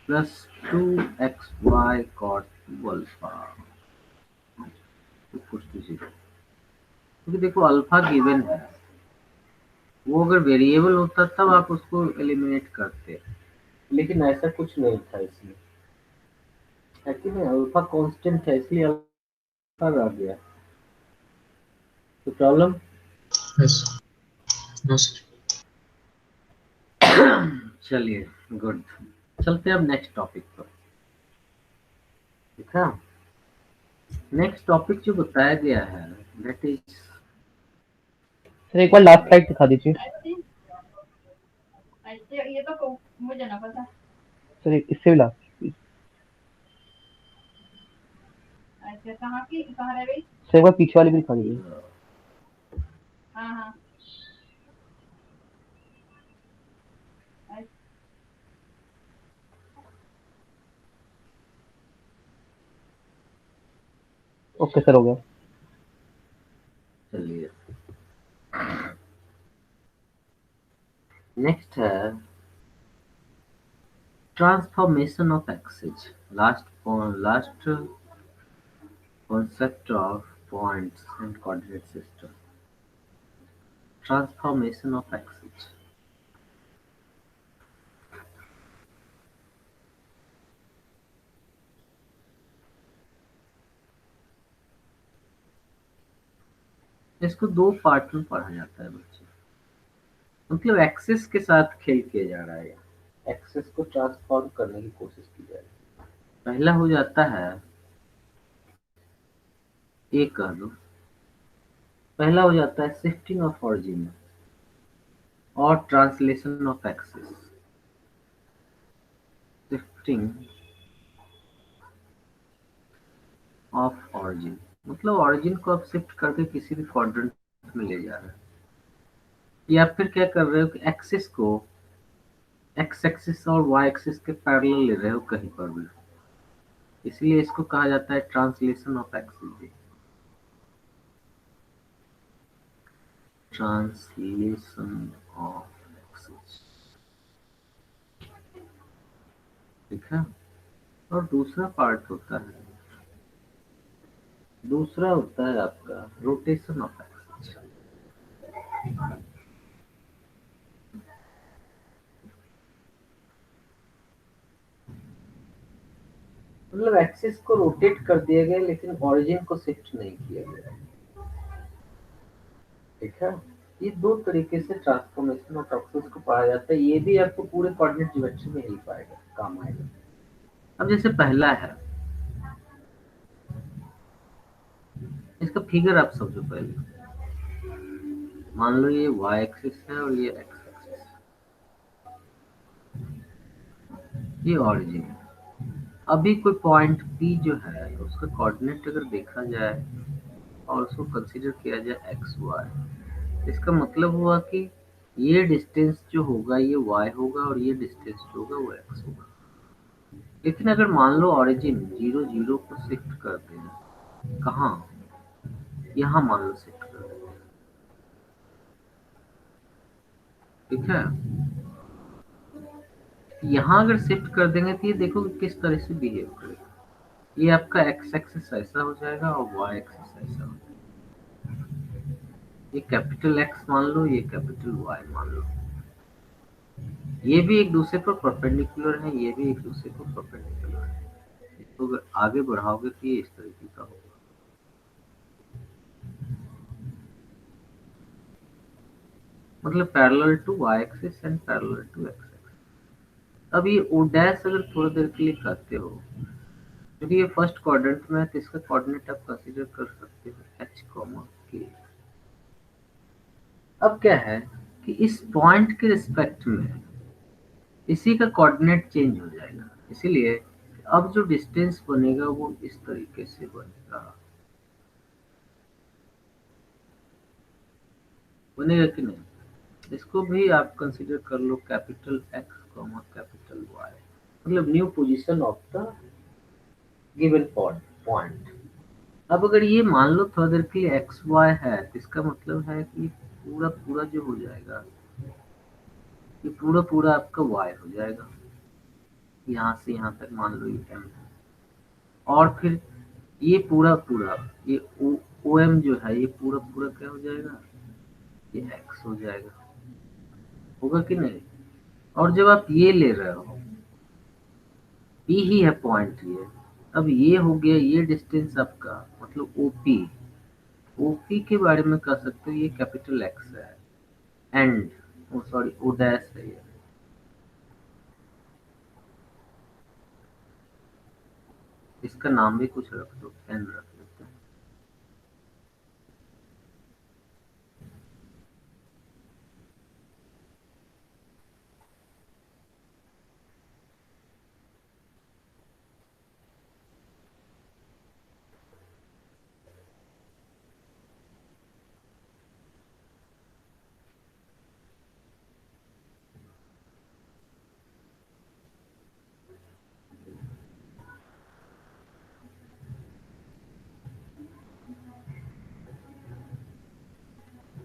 plus 2xy cot 2 alpha equals to 0। क्योंकि देखो अल्फा गिवन है, वो अगर वेरिएबल होता तब आप उसको एलिमिनेट करते, लेकिन ऐसा कुछ नहीं था इसमें, है कि नहीं, अल्फा कांस्टेंट है इसलिए अल्फा आ गया, तो प्रॉब्लम। Yes. No, sir. चलिए गुड, चलते हैं अब नेक्स्ट टॉपिक पर। ठीक है, नेक्स्ट टॉपिक जो बताया गया है दैट इज, सर एक बार लास्ट स्लाइड दिखा दीजिए ये तो मुझे ना पता। सर, इससे भी लास्ट। अच्छा कहाँ रह गई? सर एक बार पीछे वाली भी दिखा दीजिए। हाँ हाँ ओके सर, हो गया। चलिए नेक्स्ट है transformation of axes, last concept of points and coordinate system, transformation of axes। इसको दो पार्ट में पढ़ा जाता है बच्चे, मतलब एक्सेस के साथ खेल किया जा रहा है, एक्सेस को ट्रांसफॉर्म करने की कोशिश की जा रही है। पहला हो जाता है, ये कह दो, पहला हो जाता है शिफ्टिंग ऑफ ऑरिजिन और translation of axes. Shifting of origin मतलब ऑरिजिन को आप शिफ्ट करके किसी भी क्वाड्रेंट में ले जा रहे हैं, या फिर क्या कर रहे हो कि एक्सिस को एक्स एक्सिस और वाई एक्सिस के पैरेलल ले रहे हो कहीं पर भी, इसलिए इसको कहा जाता है translation of axis. Translation of axis, ठीक है। और दूसरा पार्ट होता है, दूसरा होता है आपका रोटेशन ऑफ एक्सिस। मतलब एक्सिस को रोटेट कर दिया गया लेकिन ऑरिजिन को शिफ्ट नहीं किया गया, ठीक है। ये दो तरीके से ट्रांसफॉर्मेशन ऑफ एक्सिस को पढ़ा जाता है, ये भी आपको पूरे कोऑर्डिनेट ज्योमेट्री में ही पाएगा, काम आएगा। अब जैसे पहला है, इसका फिगर आप समझो पहले, मान लो ये y एक्सिस है और ये x एक्सिस, ये ऑरिजिन है। अभी कोई पॉइंट P जो है उसका कोऑर्डिनेट अगर देखा जाए और उसको कंसीडर किया जाए एक्स वाई, इसका मतलब हुआ कि ये डिस्टेंस जो होगा ये y होगा और ये डिस्टेंस जो होगा वो x होगा। लेकिन अगर मान लो ऑरिजिन 0 0 को शिफ्ट कर दें, कहाँ, यहाँ मान लो शिफ्ट कर दें, ठीक है। यहाँ अगर शिफ्ट कर देंगे तो ये देखो कि किस तरह से बिहेव करेगा, ये आपका एक्स एक्सिस ऐसा हो जाएगा और वाई एक्सिस ऐसा हो जाएगा, ये कैपिटल एक्स मान लो, ये कैपिटल वाई मान लो, ये भी एक दूसरे पर परपेंडिकुलर है, ये भी एक दूसरे पर परपेंडिकुलर है। इसको अगर आगे बढ़ाओगे तो ये इस तरीके का होगा, मतलब parallel to y axis and parallel to x axis. अब ये ओ डैश अगर थोड़ी देर के लिए करते हो क्योंकि ये फर्स्ट क्वाड्रेंट में है तो इसका कोऑर्डिनेट आप कंसीडर कर सकते हो h, k। अब क्या है कि इस पॉइंट के रिस्पेक्ट में इसी का कोऑर्डिनेट चेंज हो जाएगा, इसीलिए अब जो डिस्टेंस बनेगा वो इस तरीके से बनेगा कि नहीं। इसको भी आप कंसीडर कर लो कैपिटल एक्स कैपिटल वाई, मतलब new position of the given point. अब अगर ये मान लो थोड़ा देर के लिए एक्स वाई है तो इसका मतलब है कि पूरा पूरा जो हो जाएगा ये पूरा पूरा आपका वाई हो जाएगा, यहाँ से यहाँ तक मान लो ये एम है, और फिर ये पूरा पूरा ये ओ एम जो है ये पूरा पूरा क्या हो जाएगा, ये एक्स हो जाएगा, होगा कि नहीं। और जब आप ये ले रहे हो पी ही है पॉइंट ये, अब ये हो गया ये डिस्टेंस आपका मतलब ओपी। ओपी के बारे में कह सकते हो ये कैपिटल एक्स है, and O sorry O dash है ये, इसका नाम भी कुछ रख दो, एन रख देते हैं।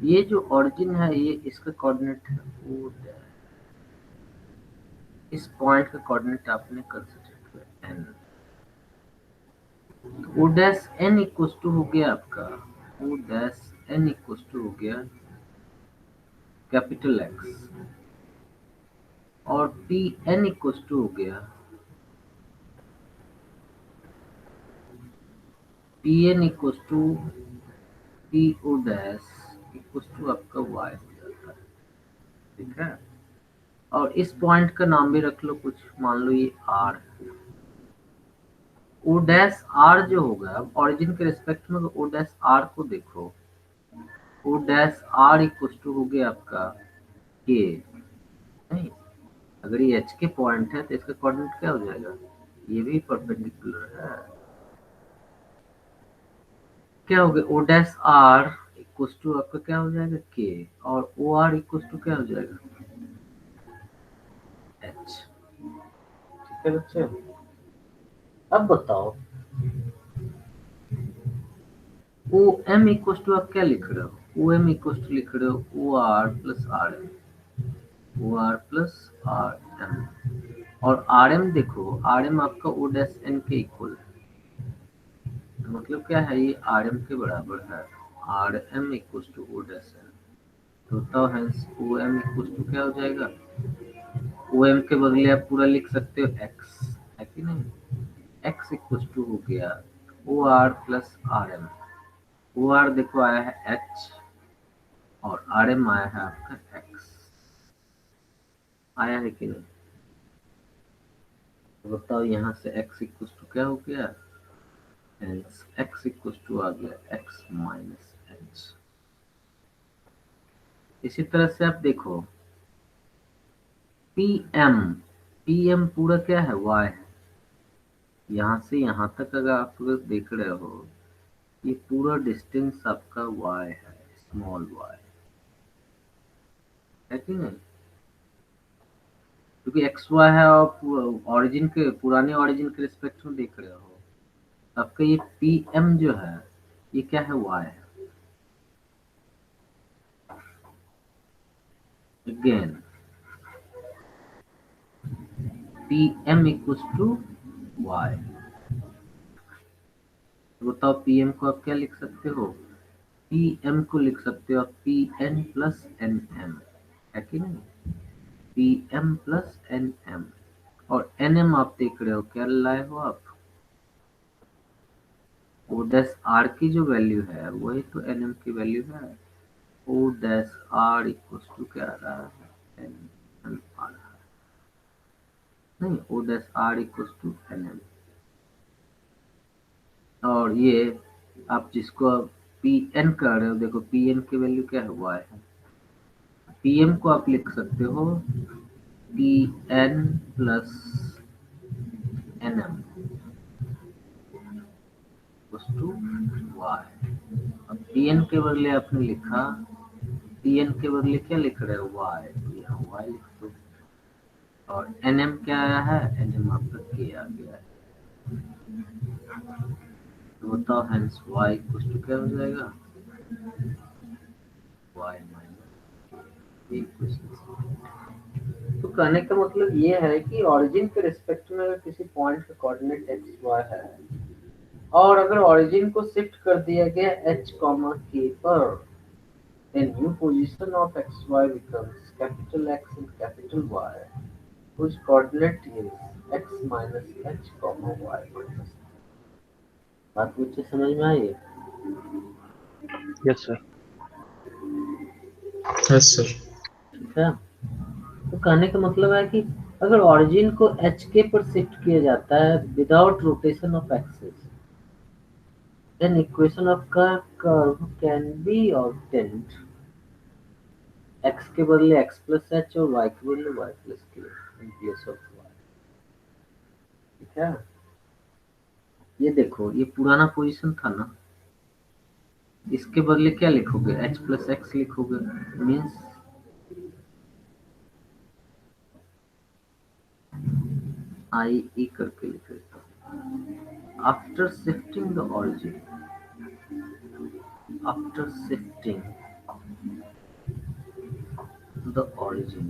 ये जो ओरिजिन है ये इसका कोऑर्डिनेट है ओ डैश, इस पॉइंट का कोऑर्डिनेट आपने कंसीडर किया N, O dash N equal to हो गया आपका O dash N equal to हो गया कैपिटल एक्स, और पी एन इक्वल टू हो गया P N equal to P O dash equal to आपका वाई हो जाता है, ठीक है। और इस पॉइंट का नाम भी रख लो कुछ, मान लो ये आर है, ओ डैश आर जो होगा, अब ओरिजिन के रिस्पेक्ट में ओ डैश आर को देखो, O dash R equal to हो गया आपका के, नहीं अगर ये एच के पॉइंट है तो इसका कोऑर्डिनेट क्या हो जाएगा, ये भी परपेंडिकुलर है, क्या हो गया O dash R equal to आपका क्या हो जाएगा के, और ओ आर इक्वल टू क्या हो जाएगा एच, ठीक है बच्चे। अब बताओ ओ एम इक्वल टू आप क्या लिख रहे हो, ओ एम इक्वल टू लिख रहे हो O R plus R M, O R plus R M, और आर एम देखो आर एम आपका ओ डैश एन के इक्वल है, तो मतलब क्या है ये आर एम के बराबर है, R M equal to O dash N, तो तब hence O M equal to क्या हो जाएगा, ओ एम के बदले आप पूरा लिख सकते हो एक्स, है कि नहीं, एक्स इक्वल टू हो गया O R plus R M, O R देखो आया है एच और आर एम आया है आपका एक्स, आया है कि नहीं। तो बताओ यहाँ से x इक्वल टू क्या हो गया, x इक्वल टू आ गया x माइनस एच। इसी तरह से आप देखो पी एम पूरा क्या है y है, यहाँ से यहाँ तक अगर आप देख रहे हो ये पूरा डिस्टेंस आपका y है, स्मॉल y है कि नहीं, क्योंकि एक्स वाई है और ऑरिजिन के पुराने ऑरिजिन के रिस्पेक्ट में देख रहे हो, आपका ये पी एम जो है ये क्या है वाई है, again P M equals to y, तो बताओ पी एम को आप क्या लिख सकते हो, पी एम को लिख सकते हो आप P N plus N M, है कि नहीं, P M plus N M, और एन एम आप देख रहे हो क्या लाए हो आप, ओ डैश आर की जो वैल्यू है वही तो एन एम की वैल्यू है, O dash R equals to क्या आ रहा है एन एम आ रहा है, नहीं O dash R equals to N M, और ये आप जिसको पी एन कर रहे हो, देखो पी एन की वैल्यू क्या है, वाई है। पी एम को आप लिख सकते हो P N plus N M to y. अब पी एन के बदले आपने लिखा, पी एन के बदले क्या लिख रहे हो, वाई, तो यहाँ वाई लिख दो। और एन एम क्या आया है, एन एम आपका के आ गया है। तो बताओ हेंस वाई इक्वल टू क्या हो जाएगा, वाई माइनस इक्वेशन। तो कहने का मतलब ये है कि ओरिजिन के रिस्पेक्ट में अगर किसी पॉइंट का कोऑर्डिनेट एक्स वाई है और अगर ओरिजिन को शिफ्ट कर दिया गया h, k पर, then new position of xy becomes capital X and capital Y, whose coordinate is x minus h, y minus। बात मुझे समझ में आई है? Yes sir. Yes, sir. ठीक है। तो कहने का मतलब है कि अगर ओरिजिन को hk पर शिफ्ट किया जाता है without rotation of axis, then equation of curve can be obtained x के बदले x प्लस h और y के बदले y plus k in place of y। ठीक है। ये देखो ये पुराना पोजीशन था ना, इसके बदले क्या लिखोगे, h प्लस x लिखोगे, मीन्स आई ई करके लिख देता हूँ। After shifting the origin, after shifting the origin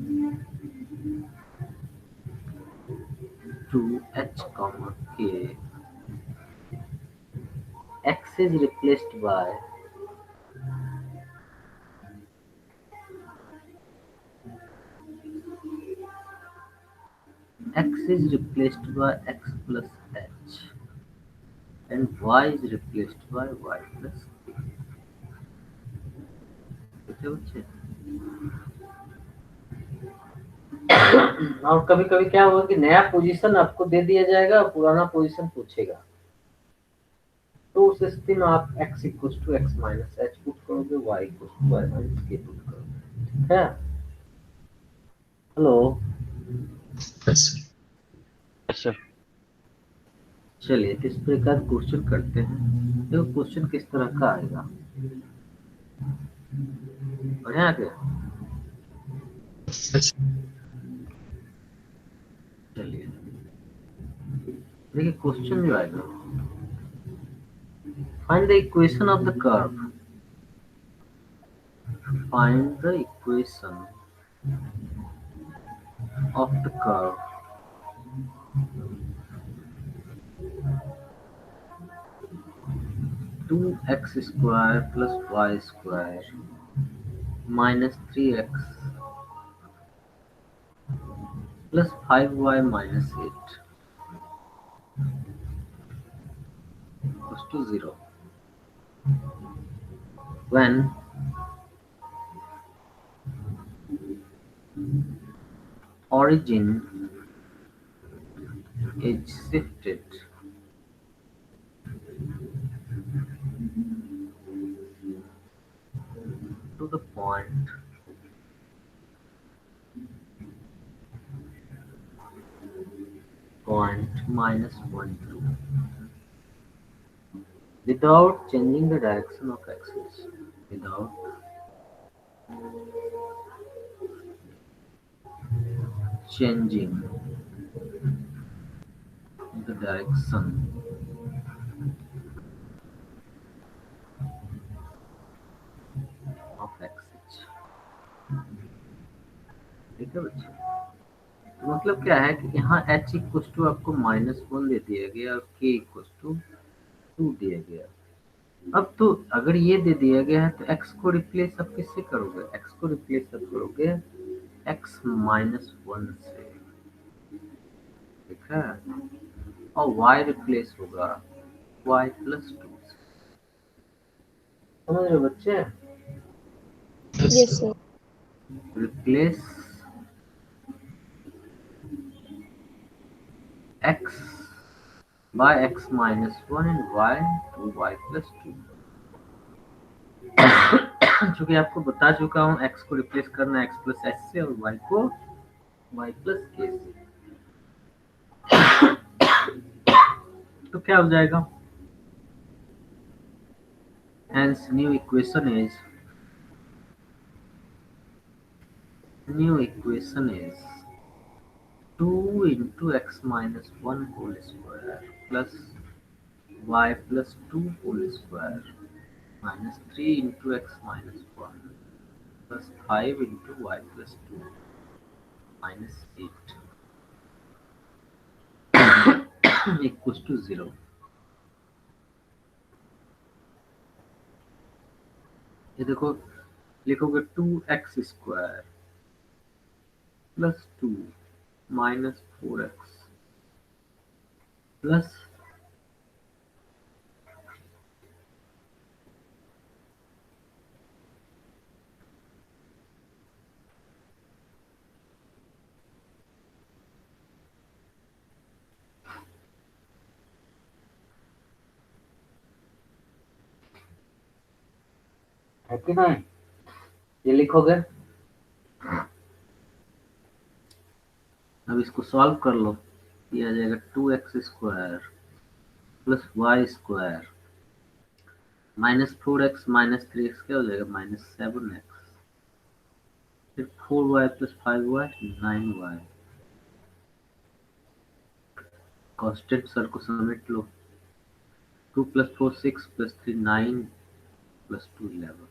to h comma k, x is replaced by x plus h and y is replaced by y plus k। ठीक है बच्चे। और कभी कभी क्या होगा कि नया पोजीशन आपको दे दिया जाएगा और पुराना पोजीशन पूछेगा, तो उस स्थिति में आप x equal to x minus h put करोगे, y equal to y minus k put करोगे। ठीक है। Hello. Yes, sir. Yes sir. चलिए इस पर एक आध क्वेश्चन करते हैं। देखो क्वेश्चन किस तरह का आएगा, बढ़िया आ गया। Yes. चलिए देखिए क्वेश्चन जो आएगा, find the equation of the curve, find the equation of the curve to x square plus y square minus 3x plus 5y minus 8 equals to 0 when origin is shifted to the point minus 1, 2 without changing the direction of axis, without changing the direction of axis। ठीक है बच्चे। तो मतलब क्या है कि यहाँ h equal to आपको -1 दे दिया गया और k इक्वल टू 2 दिया गया। अब तो अगर ये दे दिया गया है तो x को रिप्लेस आप किससे करोगे, x को रिप्लेस आप करोगे x -1 से। ठीक है। और y रिप्लेस होगा y प्लस 2 से। समझ रहे बच्चे? Yes, sir. Replace x by x minus 1 and y to y plus 2। चूंकि आपको बता चुका हूँ x को रिप्लेस करना x प्लस एस से और y को y प्लस के से, तो क्या हो जाएगा? Hence new equation is 2 into x minus 1 whole square plus y plus 2 whole square minus 3 into x minus 1 plus 5 into y plus 2 minus 8 equals to 0। ये देखो, लिखोगे 2x square plus 2 minus 4x plus है कि नहीं, ये लिखोगे। अब इसको सॉल्व कर लो, ये आ जाएगा 2x square plus y square minus 4x minus 3x क्या हो जाएगा? माइनस 7x, फिर 4y plus 5y 9y। Constant sir को समेट लो, 2 प्लस 4 6 प्लस 3 9 प्लस 2 11।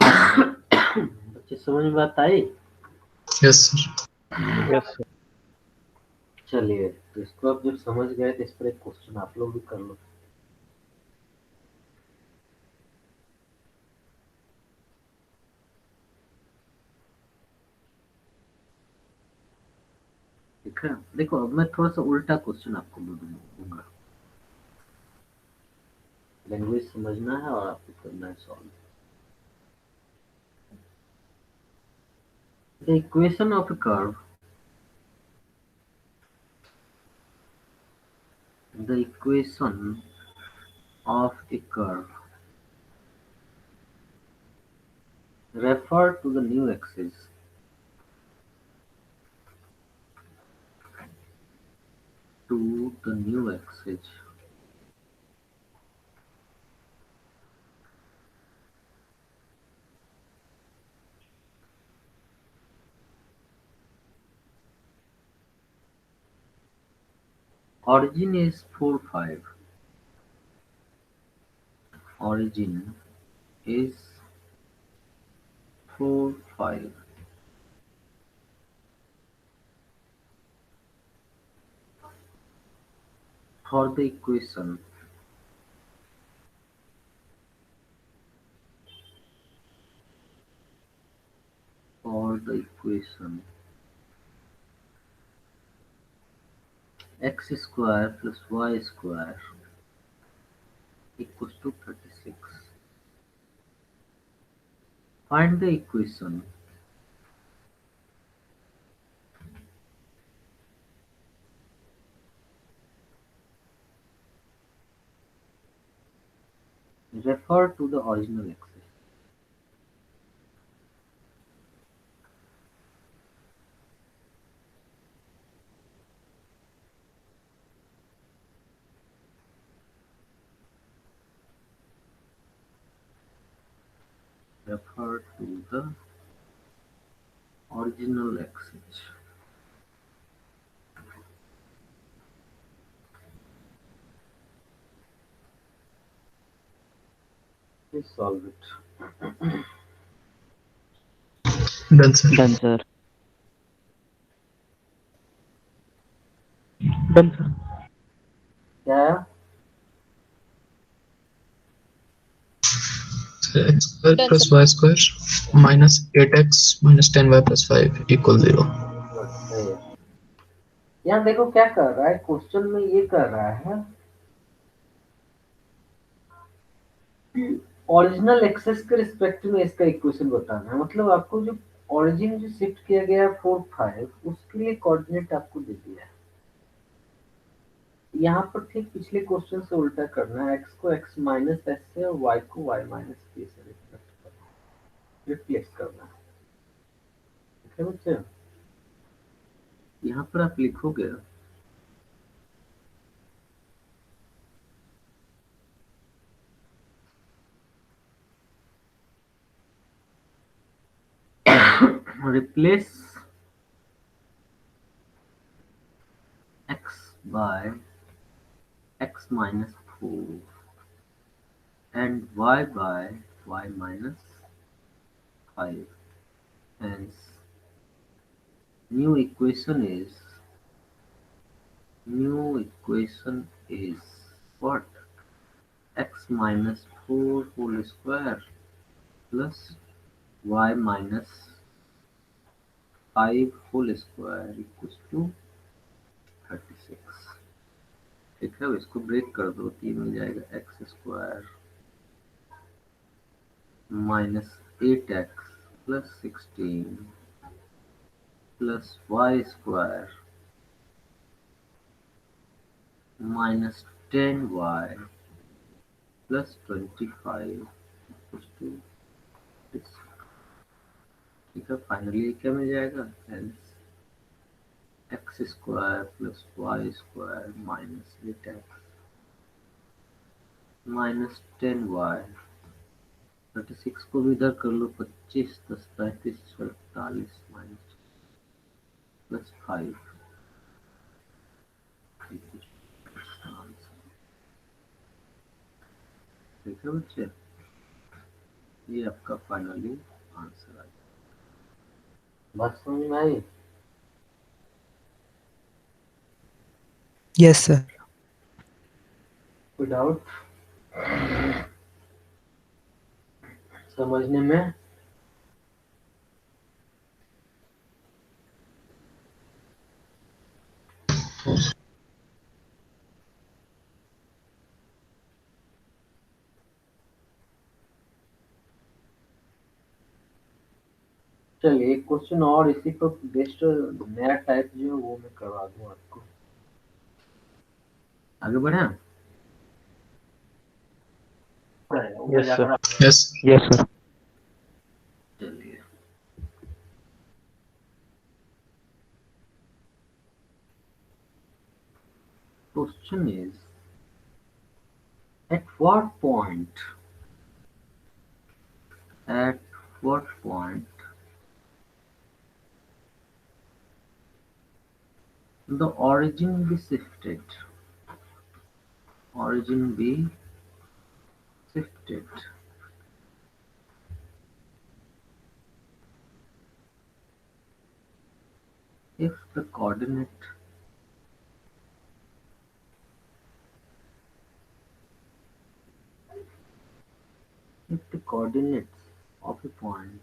बच्चे समझ में बात आई? Yes sir. Yes sir. चलिए, तो इसको आप जब समझ गए तो इस पर एक क्वेश्चन आप लोग भी कर लो। ठीक है, देखो अब मैं थोड़ा सा उल्टा क्वेश्चन आपको दूंगा, लैंग्वेज समझना है और आपको करना है solve. The equation of a curve, the equation of a curve refer to the new axis origin is 4 5, origin is 4 5, for the equation x square plus y square equals to 36. Find the equation refer to the original axis. Refer to the original axis. Please solve it. Done sir. Done sir. Done sir. क्या है? x square plus y square minus 8x minus 10y plus 5 equal 0। यहाँ देखो क्या कर रहा है, question में ये कर रहा है ओरिजिनल एक्सेस के रिस्पेक्ट में इसका इक्वेशन बताना है। मतलब आपको जो ओरिजिन जो शिफ्ट किया गया है 4 5 उसके लिए कोऑर्डिनेट आपको दे दिया है। यहाँ पर ठीक पिछले क्वेश्चन से उल्टा करना है, x को x माइनस एस से और y को y माइनस के से रिप्लेस करना है। ठीक है बच्चे, यहाँ पर आप लिखोगे replace x by x minus 4 and y by y minus 5. Hence, new equation is what? X minus 4 whole square plus y minus 5 whole square equals to 36। ठीक है, अब इसको ब्रेक कर दो तो ये मिल जाएगा x square minus 8x plus 16 plus y square minus 10y plus 25 equals to 6। ठीक है, फाइनली क्या मिल जाएगा? Hence x square plus y square minus 8x minus 10y 36 को भी इधर कर लो, 25 10 35 48 माइनस प्लस 5। ठीक है बच्चे, ये आपका फाइनली आंसर आ गया। बात समझ में आई? Yes sir. कोई डाउट समझने में? चलिए एक क्वेश्चन और इसी पर बेस्ड नया टाइप जो है वो मैं करवा दूं आपको। आगे बढ़े? Yes sir. Yes. Yes sir. चलिए question is at what point the origin be shifted if the coordinates of a point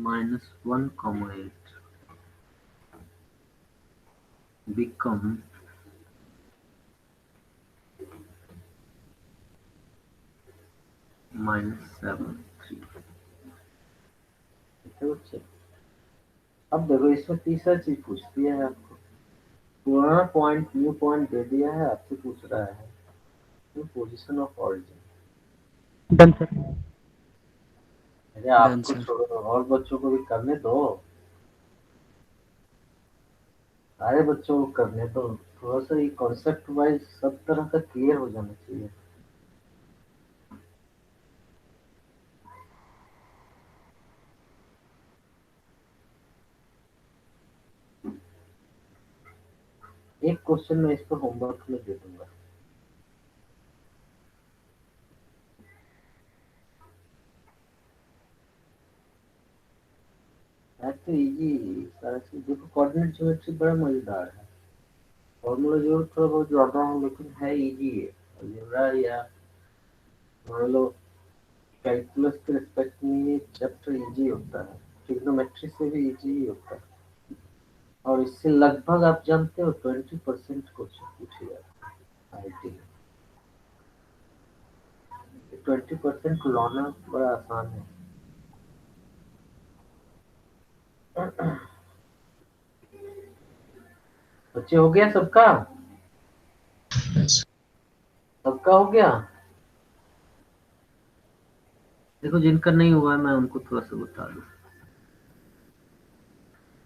-1, 8 become -7, 3। अब देखो इसमें तीसरा चीज पूछ दिया है आपको, पुराना पॉइंट न्यू पॉइंट दे दिया है, आपसे पूछ रहा है position of origin. Done sir. अरे आपको छोड़ो, और बच्चों को भी करने दो, सारे बच्चों को करने दो। थोड़ा सा ये कॉन्सेप्ट वाइज सब तरह का क्लियर हो जाना चाहिए। एक क्वेश्चन मैं इस पर होमवर्क में दे दूंगा। तो इजी सारा चीज देखो, कोऑर्डिनेट ज्योमेट्री बड़ा मजेदार है, फॉर्मूला जो थोड़ा बहुत ज्यादा है लेकिन है इजी है। अलजेब्रा या मान लो कैलकुलस के रिस्पेक्ट में ये चैप्टर इजी होता है, ट्रिग्नोमेट्री से भी इजी ही होता है, और इससे लगभग आप जानते हो 20% क्वेश्चन पूछे जाते हैं आईटी में। 20% को लाना बड़ा आसान है। बच्चे हो गया सबका? Yes. सबका हो गया? देखो जिनका नहीं हुआ है मैं उनको थोड़ा सा बता दूं।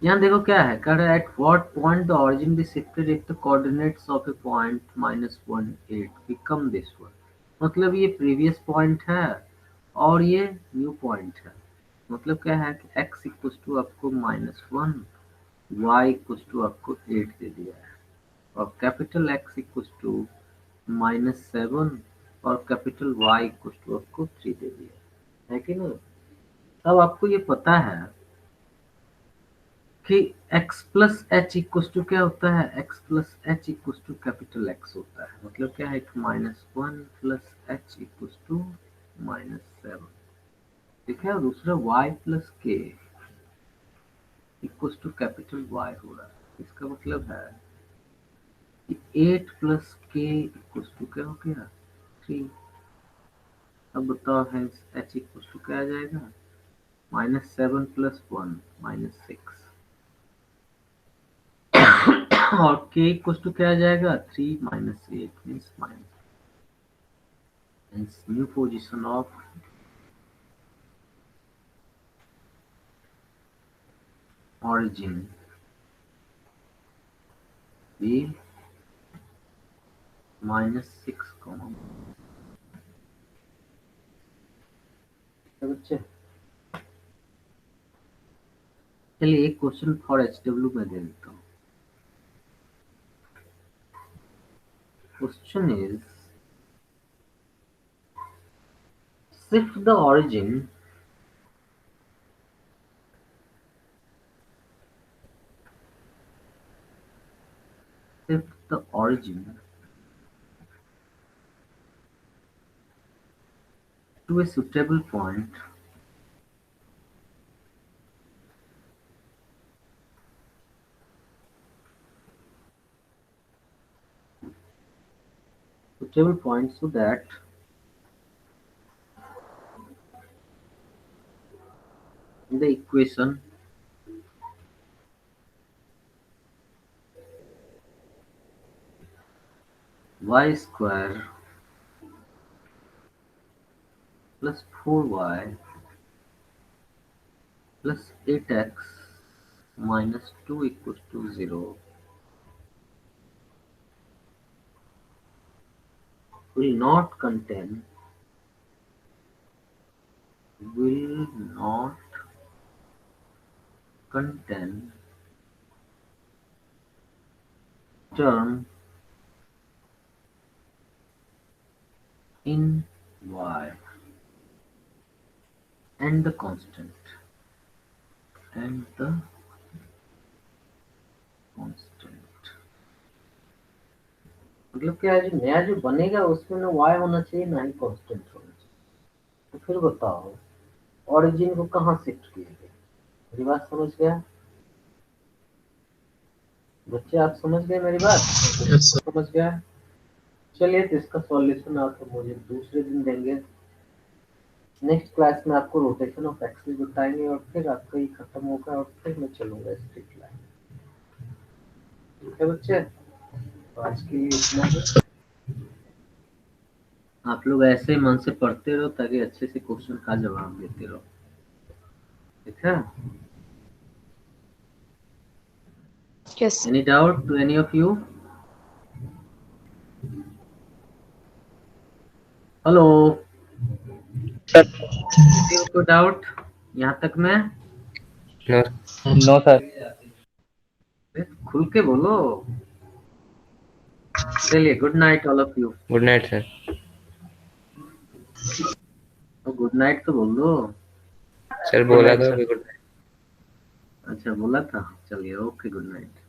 यहाँ देखो क्या है, कह रहा है at what point the origin be shifted if the coordinates of A point -1 8 become this one. मतलब ये प्रीवियस पॉइंट है और ये न्यू पॉइंट है। मतलब क्या है कि x इक्वल टू आपको -1, y इक्वल टू आपको 8 दे दिया है, और कैपिटल X इक्वल टू -7 और कैपिटल Y इक्वल टू आपको 3 दे दिया है कि नहीं? अब आपको ये पता है कि x plus h equal to क्या होता है, x plus h equal to capital X होता है। मतलब क्या है कि -1 प्लस एच इक्वल टू -7, ठीक है। और दूसरा y प्लस के इक्वल टू कैपिटल Y हो रहा है। इसका मतलब है कि 8 प्लस के इक्वल टू क्या हो गया, 3। अब बताओ है एच इक्वल टू क्या आ जाएगा, -7 प्लस 1 -6, और k इक्वल टू क्या आ जाएगा, 3 -8 means new position of origin be -6, बच्चे। चलिए एक क्वेश्चन फॉर HW में दे देता हूँ। Question is shift the origin to a suitable point so that the equation y square plus 4y plus 8x minus 2 equals to 0 will not contain term in y and the constant मतलब क्या है, जो नया जो बनेगा उसमें ना y होना चाहिए ना ही कांस्टेंट होना चाहिए। तो फिर बताओ ओरिजिन को कहाँ शिफ्ट किया गया? मेरी बात समझ गया बच्चे? आप समझ गए मेरी बात? Yes, sir. समझ गया? चलिए तो इसका सॉल्यूशन आप मुझे दूसरे दिन देंगे। नेक्स्ट क्लास में आपको रोटेशन ऑफ एक्सिस बताएंगे और फिर आपका ये खत्म होगा और फिर मैं चलूंगा स्ट्रेट लाइन। ठीक है बच्चे, तो आज के लिए इतना ही। आप लोग ऐसे मन से पढ़ते रहो ताकि अच्छे से क्वेश्चन का जवाब देते रहो, ठीक है? Yes. Any doubt to any of you? Hello sir किसी को कोई डाउट यहाँ तक में? No sir. खुल के बोलो। चलिए good night all of you. Good night sir. Good night तो बोल दो। सर बोला था गुड नाइट। अच्छा बोला था, चलिए ओके गुड नाइट।